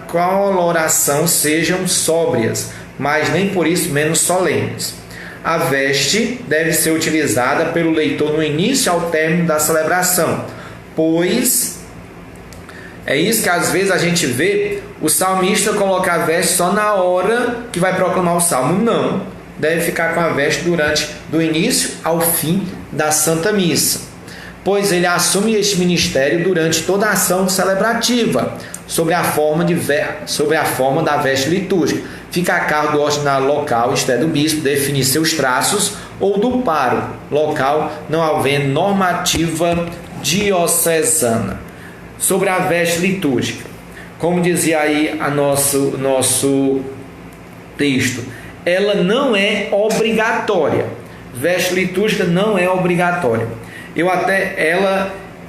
S1: coloração sejam sóbrias, mas nem por isso menos solenes. A veste deve ser utilizada pelo leitor no início ao término da celebração, pois é isso que às vezes a gente vê o salmista colocar a veste só na hora que vai proclamar o salmo. Não, deve ficar com a veste do início ao fim da Santa Missa, pois ele assume este ministério durante toda a ação celebrativa, sobre a forma da veste litúrgica. Fica a cargo do ordinário local, isto é, do bispo, definir seus traços, ou do pároco local, não havendo normativa diocesana. Sobre a veste litúrgica, como dizia aí nosso texto, ela não é obrigatória. Veste litúrgica não é obrigatória.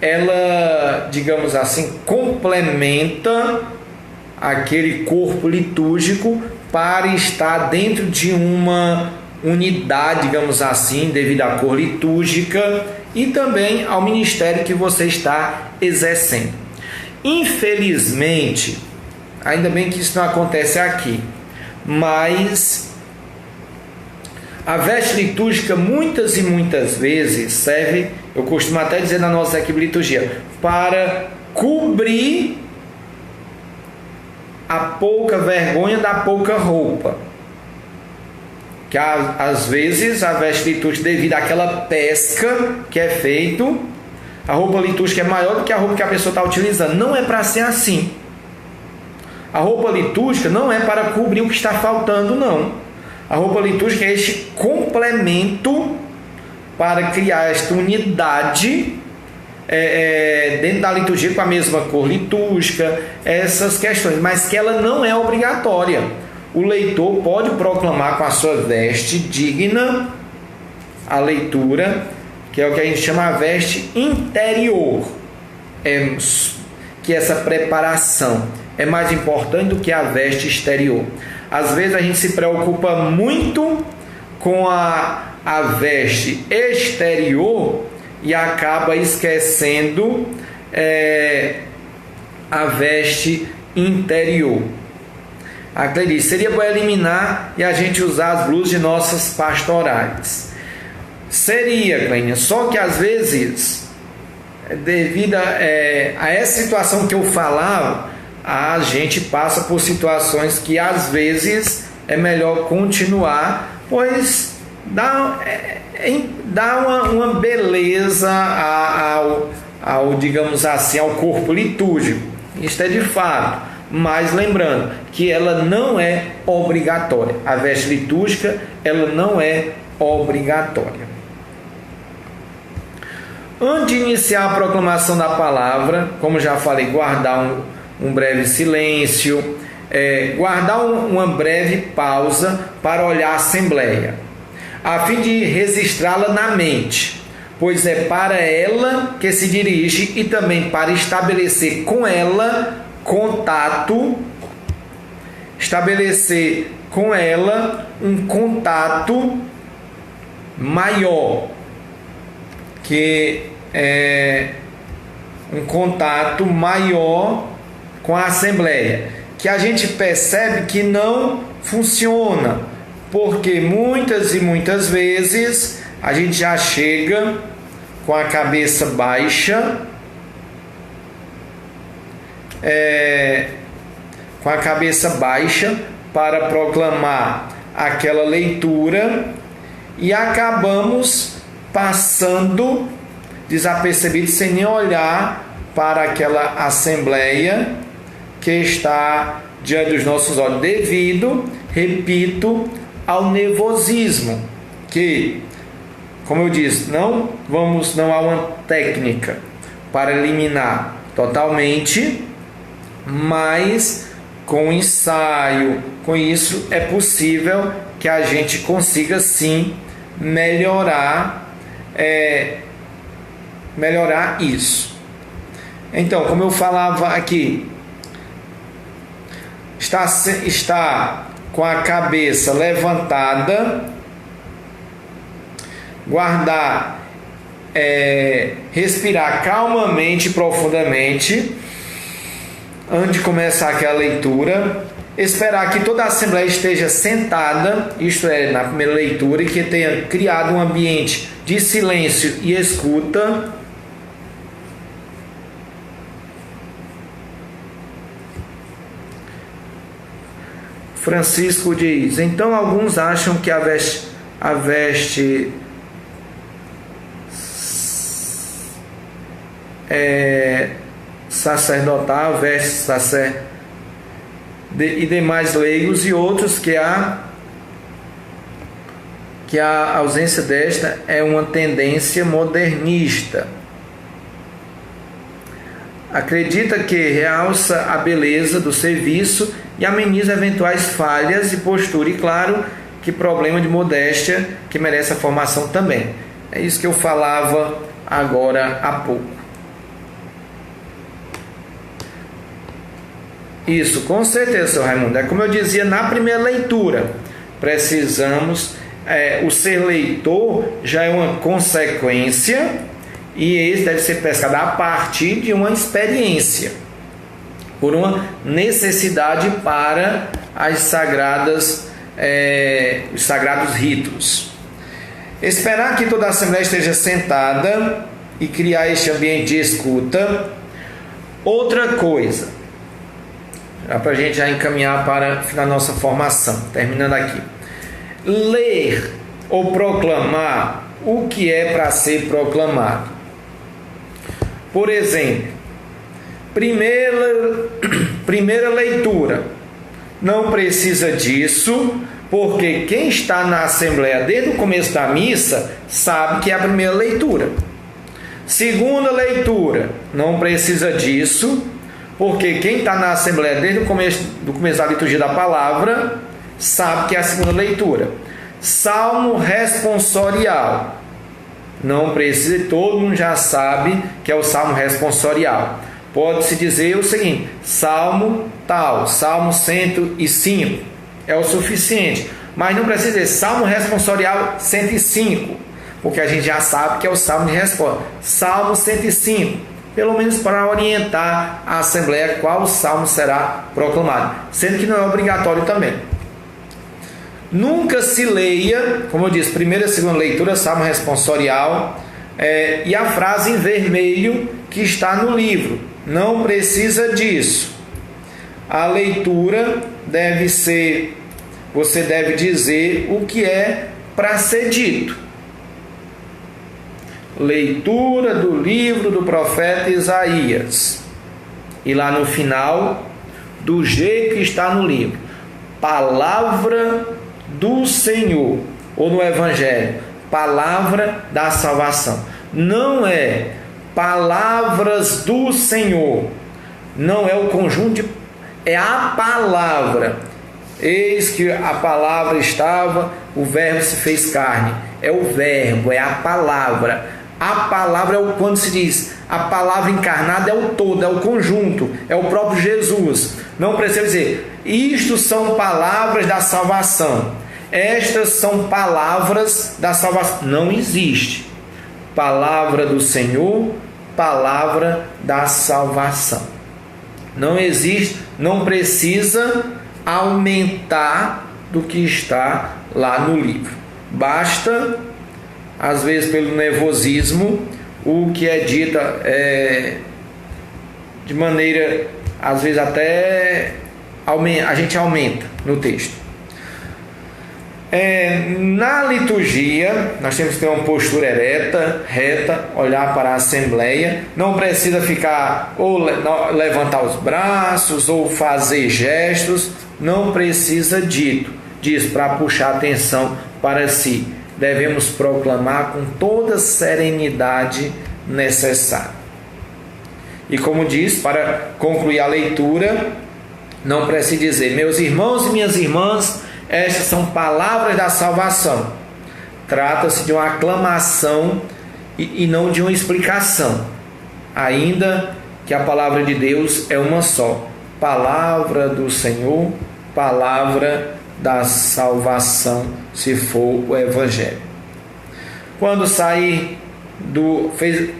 S1: Ela, digamos assim, complementa aquele corpo litúrgico para estar dentro de uma unidade, digamos assim, devido à cor litúrgica e também ao ministério que você está exercendo. Infelizmente, ainda bem que isso não acontece aqui, mas a veste litúrgica muitas e muitas vezes serve, eu costumo até dizer na nossa equipe liturgia, para cobrir a pouca vergonha da pouca roupa. Que às vezes a veste litúrgica, devido àquela pesca que é feito, a roupa litúrgica é maior do que a roupa que a pessoa está utilizando. Não é para ser assim. A roupa litúrgica não é para cobrir o que está faltando, não. A roupa litúrgica é este complemento para criar esta unidade dentro da liturgia com a mesma cor litúrgica, essas questões, mas que ela não é obrigatória. O leitor pode proclamar com a sua veste digna a leitura, que é o que a gente chama a veste interior. que essa preparação é mais importante do que a veste exterior. Às vezes a gente se preocupa muito com a veste exterior e acaba esquecendo a veste interior. Acredite, seria bom eliminar e a gente usar as blusas de nossas pastorais. Seria, Clênia, só que às vezes, devido a essa situação que eu falava, a gente passa por situações que às vezes é melhor continuar, pois dá uma beleza ao, digamos assim, ao corpo litúrgico. Isto é de fato. Mas lembrando que ela não é obrigatória. A veste litúrgica, ela não é obrigatória. Antes de iniciar a proclamação da palavra, como já falei, guardar um breve silêncio, guardar uma breve pausa para olhar a Assembleia, a fim de registrá-la na mente, pois é para ela que se dirige e também para estabelecer com ela um contato maior, que é um contato maior com a Assembleia, que a gente percebe que não funciona, porque muitas e muitas vezes a gente já chega com a cabeça baixa, para proclamar aquela leitura e acabamos passando desapercebidos sem nem olhar para aquela Assembleia que está diante dos nossos olhos, devido, repito, ao nervosismo, que, como eu disse, não há uma técnica para eliminar totalmente, mas com ensaio, com isso é possível que a gente consiga sim melhorar isso. Então, como eu falava aqui, está com a cabeça levantada, guardar, respirar calmamente e profundamente antes de começar aquela leitura, esperar que toda a Assembleia esteja sentada, isto é, na primeira leitura, e que tenha criado um ambiente de silêncio e escuta. Francisco diz: então alguns acham que a veste sacerdotal, veste e demais leigos, e outros que a ausência desta é uma tendência modernista. Acredita que realça a beleza do serviço e ameniza eventuais falhas de postura, e claro que problema de modéstia que merece a formação também. É isso que eu falava agora há pouco. Isso, com certeza, seu Raimundo. É como eu dizia na primeira leitura, precisamos, o ser leitor já é uma consequência, e esse deve ser pescado a partir de uma experiência, por uma necessidade para os sagrados ritos. Esperar que toda a Assembleia esteja sentada e criar este ambiente de escuta. Outra coisa, para a gente já encaminhar para a nossa formação, terminando aqui: ler ou proclamar o que é para ser proclamado. Por exemplo, primeira leitura, não precisa disso, porque quem está na Assembleia desde o começo da missa sabe que é a primeira leitura. Segunda leitura, não precisa disso, porque quem está na Assembleia desde o começo da liturgia da palavra sabe que é a segunda leitura. Salmo responsorial, não precisa, todo mundo já sabe que é o salmo responsorial. Pode-se dizer o seguinte: Salmo tal, Salmo 105 é o suficiente, mas não precisa dizer Salmo responsorial 105, porque a gente já sabe que é o Salmo de resposta. Salmo 105, pelo menos para orientar a Assembleia qual Salmo será proclamado, sendo que não é obrigatório também. Nunca se leia, como eu disse, primeira e segunda leitura, Salmo responsorial, e a frase em vermelho que está no livro. Não precisa disso. A leitura deve ser, você deve dizer o que é para ser dito. Leitura do livro do profeta Isaías. E lá no final, do jeito que está no livro, palavra do Senhor, ou no Evangelho, palavra da salvação. Não é palavras do Senhor, não é o conjunto de, é a palavra. Eis que a palavra estava, o verbo se fez carne. É o verbo, é a palavra. A palavra é o, quando se diz a palavra encarnada, é o todo, é o conjunto, é o próprio Jesus. Não precisa dizer, isto são palavras da salvação, estas são palavras da salvação. Não existe. Palavra do Senhor, palavra da salvação. Não existe, não precisa aumentar do que está lá no livro. Basta, às vezes pelo nervosismo, o que é dito de maneira, às vezes até a gente aumenta no texto. Na liturgia, nós temos que ter uma postura reta, olhar para a Assembleia. Não precisa ficar ou levantar os braços ou fazer gestos. Não precisa disso para puxar a atenção para si. Devemos proclamar com toda a serenidade necessária. E como diz, para concluir a leitura, não precisa dizer: meus irmãos e minhas irmãs, estas são palavras da salvação. Trata-se de uma aclamação e não de uma explicação, ainda que a palavra de Deus é uma só. Palavra do Senhor, palavra da salvação, se for o Evangelho. Quando sair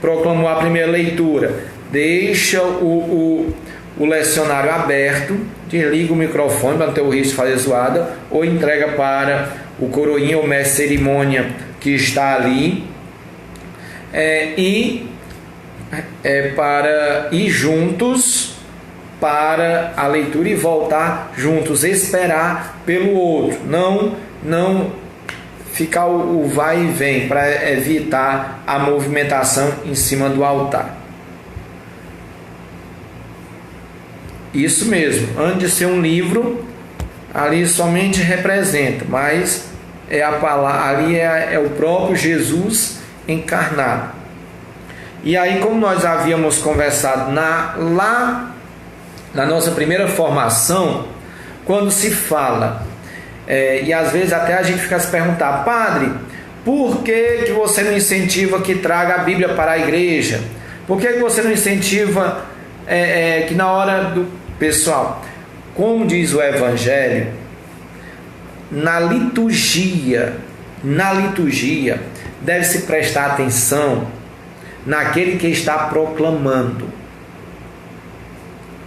S1: proclamou a primeira leitura, deixa o lecionário aberto, desliga o microfone para não ter o risco de fazer zoada, ou entrega para o coroinha ou mestre cerimônia que está ali, para ir juntos para a leitura e voltar juntos, esperar pelo outro, não ficar o vai e vem, para evitar a movimentação em cima do altar. Isso mesmo, antes de ser um livro, ali somente representa, mas é a palavra, ali é o próprio Jesus encarnado. E aí, como nós havíamos conversado lá na nossa primeira formação, quando se fala, e às vezes até a gente fica se perguntar: padre, por que você não incentiva que traga a Bíblia para a igreja? Por que você não incentiva que na hora do... Pessoal, como diz o Evangelho, na liturgia deve-se prestar atenção naquele que está proclamando,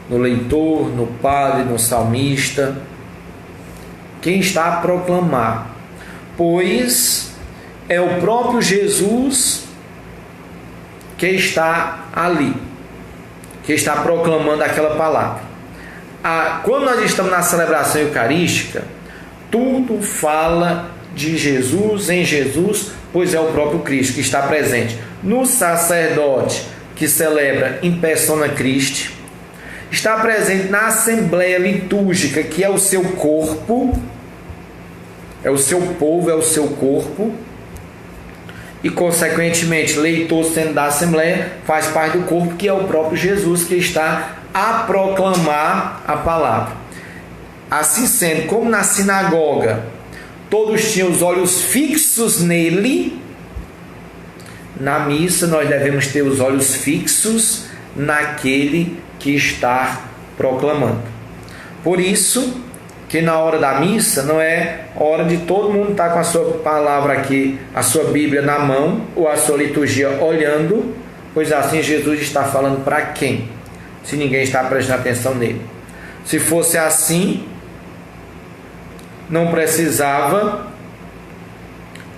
S1: no leitor, no padre, no salmista, quem está a proclamar, pois é o próprio Jesus que está ali, que está proclamando aquela palavra. Quando nós estamos na celebração eucarística, tudo fala de Jesus, em Jesus, pois é o próprio Cristo que está presente. No sacerdote que celebra em persona Christi, está presente na assembleia litúrgica, que é o seu corpo, é o seu povo, é o seu corpo, e consequentemente, leitor sendo da assembleia, faz parte do corpo, que é o próprio Jesus que está a proclamar a palavra. Assim sendo, como na sinagoga todos tinham os olhos fixos nele, na missa nós devemos ter os olhos fixos naquele que está proclamando. Por isso que na hora da missa não é hora de todo mundo estar com a sua palavra aqui, a sua Bíblia na mão, ou a sua liturgia olhando, pois assim Jesus está falando para quem? Se ninguém está prestando atenção nele. Se fosse assim, não precisava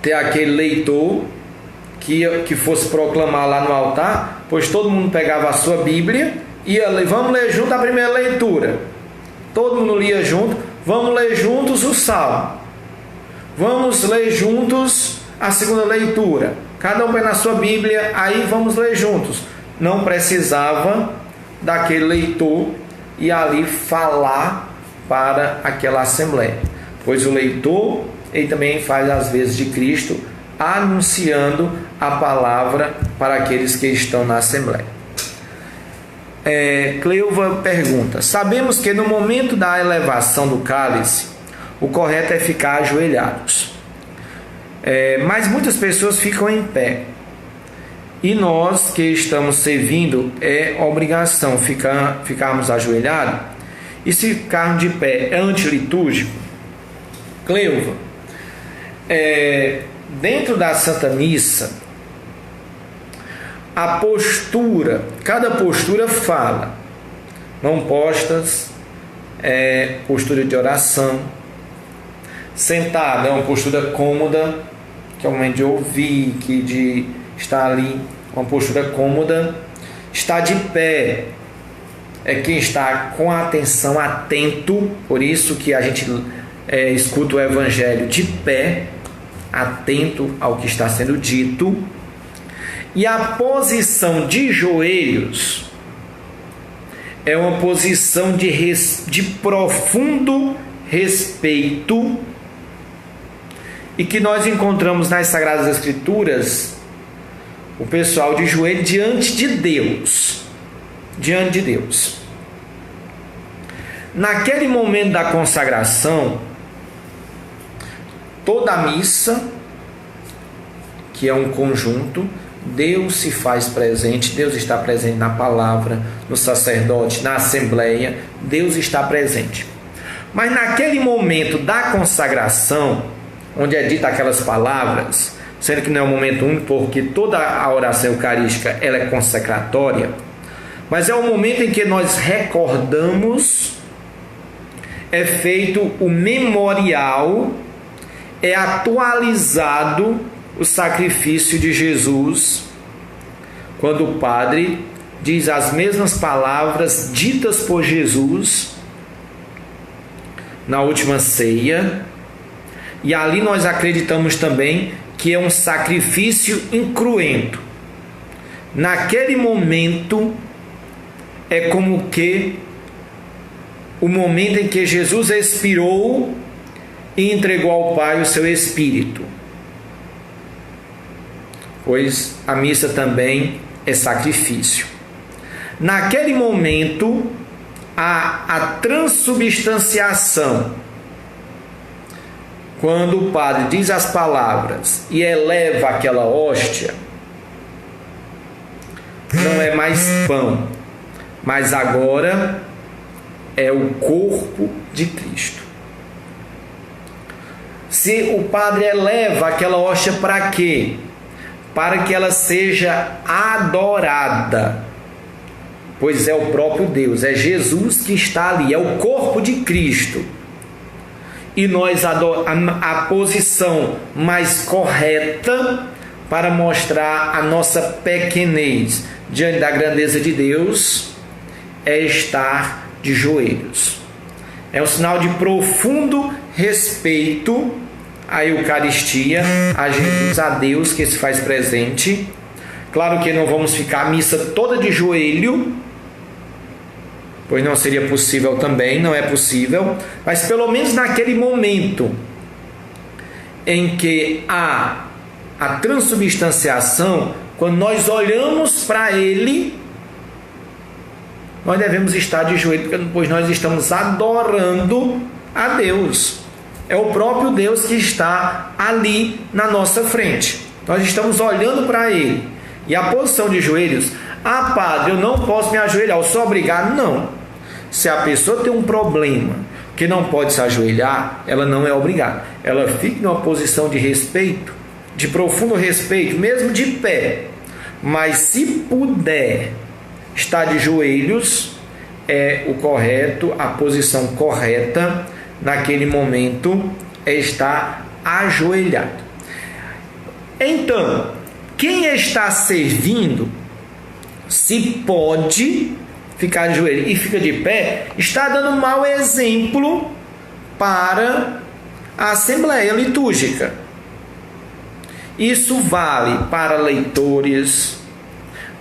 S1: ter aquele leitor que fosse proclamar lá no altar, pois todo mundo pegava a sua Bíblia e ia ler, vamos ler junto a primeira leitura. Todo mundo lia junto, vamos ler juntos o Salmo. Vamos ler juntos a segunda leitura. Cada um põe na sua Bíblia, aí vamos ler juntos. Não precisava daquele leitor e ali falar para aquela assembleia, pois o leitor ele também faz as vezes de Cristo, anunciando a palavra para aqueles que estão na assembleia. Cleuva pergunta: sabemos que no momento da elevação do cálice o correto é ficar ajoelhados, mas muitas pessoas ficam em pé. E nós que estamos servindo, é obrigação ficarmos ajoelhados? E se ficarmos de pé é antilitúrgico? Cleuva, dentro da Santa Missa, a postura, cada postura fala. Mão postas é postura de oração. Sentado é uma postura cômoda, que é o momento de ouvir, de estar ali, uma postura cômoda. Está de pé é quem está com a atenção atento, por isso que a gente escuta o Evangelho de pé, atento ao que está sendo dito. E a posição de joelhos é uma posição de profundo respeito e que nós encontramos nas Sagradas Escrituras o pessoal de joelho diante de Deus. Diante de Deus. Naquele momento da consagração, toda a missa, que é um conjunto, Deus se faz presente, Deus está presente na palavra, no sacerdote, na assembleia, Deus está presente. Mas naquele momento da consagração, onde é dita aquelas palavras, sendo que não é um momento único, porque toda a oração eucarística ela é consecratória, mas é o momento em que nós recordamos, é feito o memorial, é atualizado o sacrifício de Jesus, quando o padre diz as mesmas palavras ditas por Jesus na última ceia, e ali nós acreditamos também que é um sacrifício incruento. Naquele momento é como que o momento em que Jesus expirou e entregou ao Pai o seu Espírito, pois a missa também é sacrifício. Naquele momento há a transubstanciação, quando o padre diz as palavras e eleva aquela hóstia, não é mais pão, mas agora é o corpo de Cristo. Se o padre eleva aquela hóstia para quê? Para que ela seja adorada, pois é o próprio Deus, é Jesus que está ali, é o corpo de Cristo. E nós a posição mais correta para mostrar a nossa pequenez diante da grandeza de Deus é estar de joelhos. É um sinal de profundo respeito à Eucaristia, a Jesus, a Deus que se faz presente. Claro que não vamos ficar a missa toda de joelho, pois não seria possível também, não é possível, mas pelo menos naquele momento em que há a transubstanciação, quando nós olhamos para Ele, nós devemos estar de joelho, pois nós estamos adorando a Deus. É o próprio Deus que está ali na nossa frente. Nós estamos olhando para Ele. E a posição de joelhos, Ah, padre, eu não posso me ajoelhar, eu sou obrigado? Não. Se a pessoa tem um problema que não pode se ajoelhar, ela não é obrigada. Ela fica numa posição de respeito, de profundo respeito, mesmo de pé. Mas se puder estar de joelhos, é o correto, a posição correta naquele momento é estar ajoelhado. Então, quem está servindo, se pode ficar de joelho e fica de pé, está dando um mau exemplo para a Assembleia Litúrgica. Isso vale para leitores,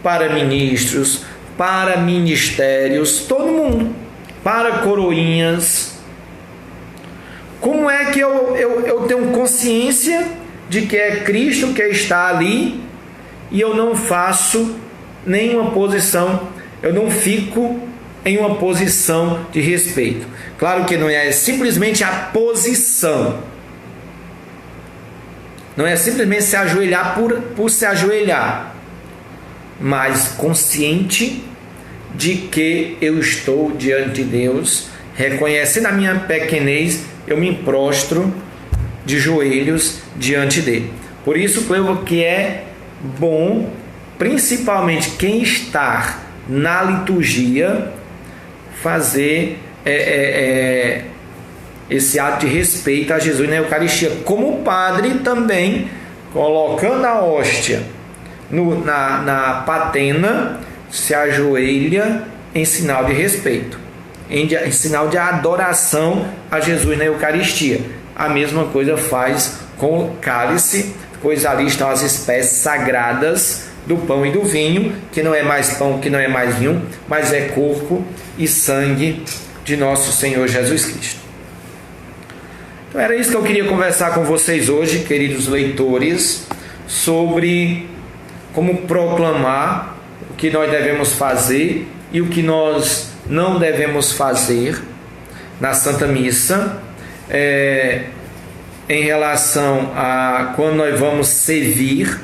S1: para ministros, para ministérios, todo mundo, para coroinhas. Como é que eu tenho consciência de que é Cristo que está ali e eu não faço nenhuma posição, eu não fico em uma posição de respeito? Claro que não é simplesmente a posição, não é simplesmente se ajoelhar por se ajoelhar, mas consciente de que eu estou diante de Deus, reconhecendo a minha pequenez, eu me prostro de joelhos diante dele. Por isso, creio que é bom, principalmente quem está na liturgia, fazer esse ato de respeito a Jesus na Eucaristia, como o padre também, colocando a hóstia na patena, se ajoelha em sinal de respeito, em sinal de adoração a Jesus na Eucaristia. A mesma coisa faz com o cálice, pois ali estão as espécies sagradas do pão e do vinho, que não é mais pão, que não é mais vinho, mas é corpo e sangue de nosso Senhor Jesus Cristo. Então era isso que eu queria conversar com vocês hoje, queridos leitores, sobre como proclamar o que nós devemos fazer e o que nós não devemos fazer na Santa Missa, em relação a quando nós vamos servir,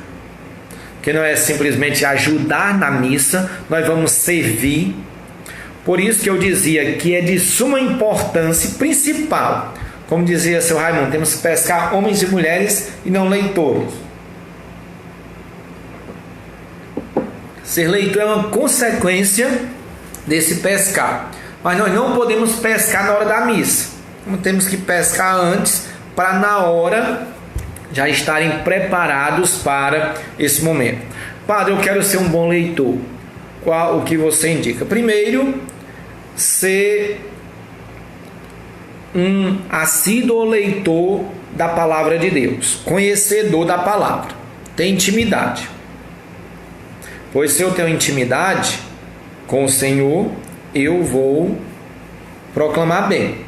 S1: que não é simplesmente ajudar na missa, nós vamos servir. Por isso que eu dizia que é de suma importância principal, como dizia seu Raimundo, temos que pescar homens e mulheres e não leitores. Ser leitor é uma consequência desse pescar, mas nós não podemos pescar na hora da missa. Nós temos que pescar antes, para na hora já estarem preparados para esse momento. Padre, eu quero ser um bom leitor. Qual o que você indica? Primeiro, ser um assíduo leitor da palavra de Deus, conhecedor da palavra, ter intimidade. Pois se eu tenho intimidade com o Senhor, eu vou proclamar bem.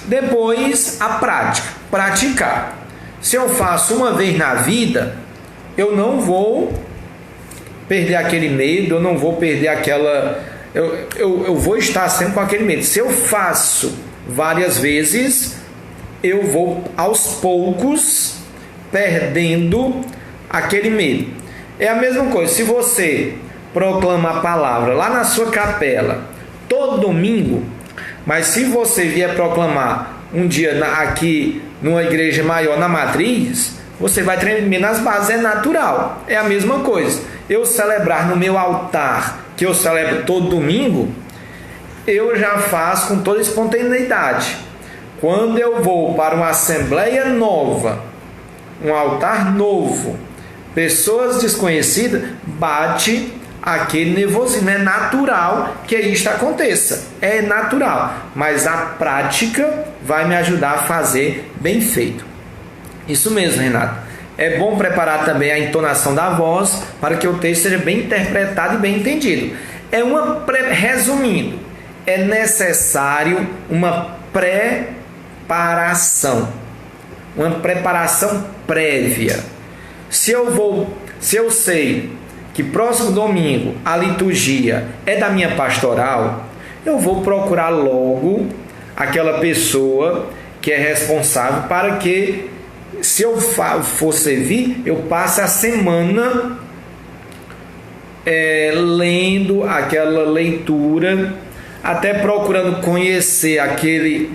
S1: Depois, a prática, praticar. Se eu faço uma vez na vida, eu não vou perder aquele medo, eu não vou perder aquela... Eu vou estar sempre com aquele medo. Se eu faço várias vezes, eu vou aos poucos perdendo aquele medo. É a mesma coisa, se você proclama a palavra lá na sua capela todo domingo, mas se você vier proclamar um dia aqui numa igreja maior na matriz, você vai tremer nas bases, é natural. É a mesma coisa. Eu celebrar no meu altar, que eu celebro todo domingo, eu já faço com toda espontaneidade. Quando eu vou para uma assembleia nova, um altar novo, pessoas desconhecidas, bate aquele nervosismo. É natural que isto aconteça, é natural, mas a prática vai me ajudar a fazer bem feito. Isso mesmo, Renato. É bom preparar também a entonação da voz para que o texto seja bem interpretado e bem entendido. Resumindo, é necessário uma preparação, uma preparação prévia. Se eu sei que próximo domingo a liturgia é da minha pastoral, eu vou procurar logo aquela pessoa que é responsável para que, se eu for servir, eu passe a semana lendo aquela leitura, até procurando conhecer aquele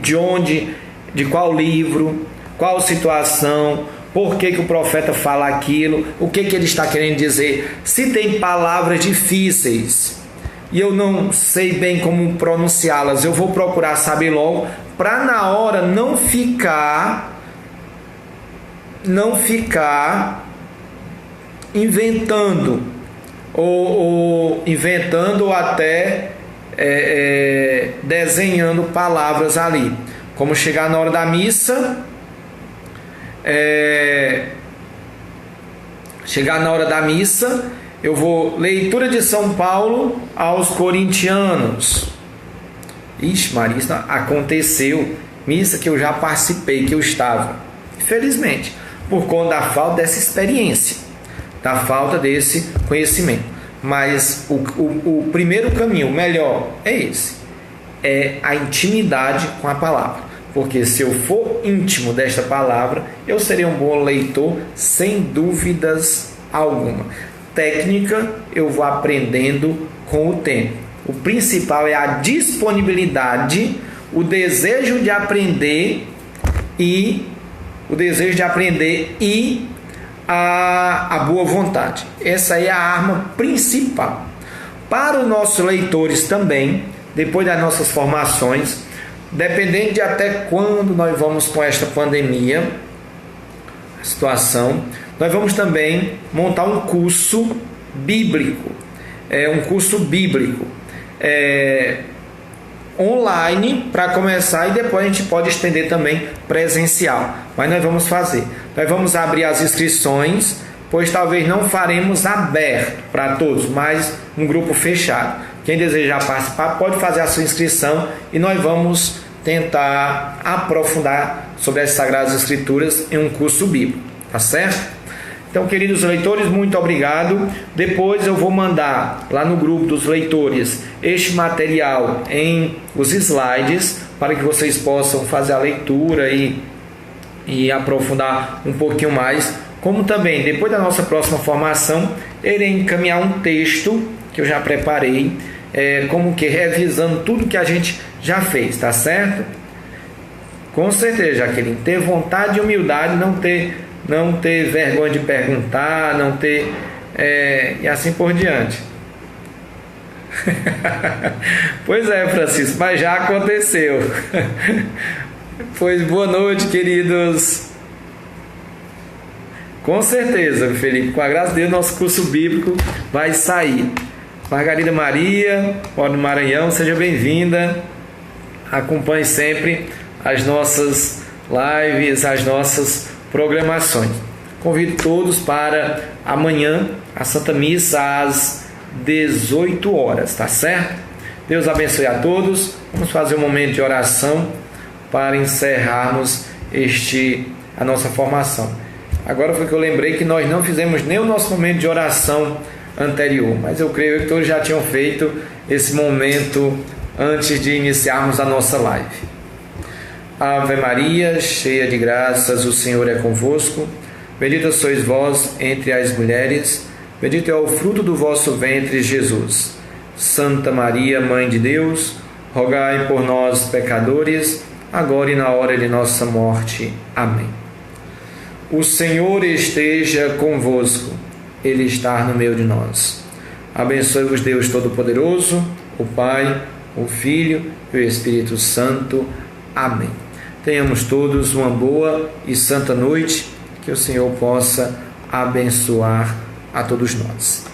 S1: de qual livro, qual situação, por que o profeta fala aquilo, o que ele está querendo dizer. Se tem palavras difíceis e eu não sei bem como pronunciá-las, eu vou procurar saber logo, para na hora não ficar inventando ou até desenhando palavras ali. Como chegar na hora da missa, eu vou leitura de São Paulo aos Corintianos. Ixi, Maria, isso aconteceu, missa que eu já participei, que eu estava, infelizmente, por conta da falta dessa experiência, da falta desse conhecimento. Mas o primeiro caminho, melhor, é esse, é a intimidade com a palavra. Porque se eu for íntimo desta palavra, eu serei um bom leitor, sem dúvidas alguma. Técnica eu vou aprendendo com o tempo. O principal é a disponibilidade, o desejo de aprender e a boa vontade. Essa é a arma principal. Para os nossos leitores também, depois das nossas formações, dependendo de até quando nós vamos com esta pandemia, a situação, nós vamos também montar um curso bíblico. Online para começar, e depois a gente pode estender também presencial, mas nós vamos abrir as inscrições, pois talvez não faremos aberto para todos, mas um grupo fechado. Quem desejar participar pode fazer a sua inscrição e nós vamos tentar aprofundar sobre as Sagradas Escrituras em um curso bíblico, tá certo? Então, queridos leitores, muito obrigado. Depois eu vou mandar lá no grupo dos leitores este material em os slides, para que vocês possam fazer a leitura e aprofundar um pouquinho mais. Como também, depois da nossa próxima formação, irei encaminhar um texto que eu já preparei, como que revisando tudo que a gente já fez, tá certo? Com certeza, Jaqueline, ter vontade e humildade, não ter vergonha de perguntar, e assim por diante. Pois é, Francisco, mas já aconteceu. Pois boa noite, queridos. Com certeza, Felipe, com a graça de Deus, nosso curso bíblico vai sair. Margarida Maria, mora no Maranhão, seja bem-vinda. Acompanhe sempre as nossas lives, as nossas programações. Convido todos para amanhã, a Santa Missa às 18 horas, tá certo? Deus abençoe a todos. Vamos fazer um momento de oração para encerrarmos a nossa formação. Agora foi que eu lembrei que nós não fizemos nem o nosso momento de oração anterior, mas eu creio que todos já tinham feito esse momento antes de iniciarmos a nossa live. Ave Maria, cheia de graças, o Senhor é convosco. Bendita sois vós entre as mulheres, bendito é o fruto do vosso ventre, Jesus. Santa Maria, Mãe de Deus, rogai por nós, pecadores, agora e na hora de nossa morte. Amém. O Senhor esteja convosco, Ele está no meio de nós. Abençoe-vos Deus Todo-Poderoso, o Pai, o Filho e o Espírito Santo. Amém. Tenhamos todos uma boa e santa noite, que o Senhor possa abençoar a todos nós.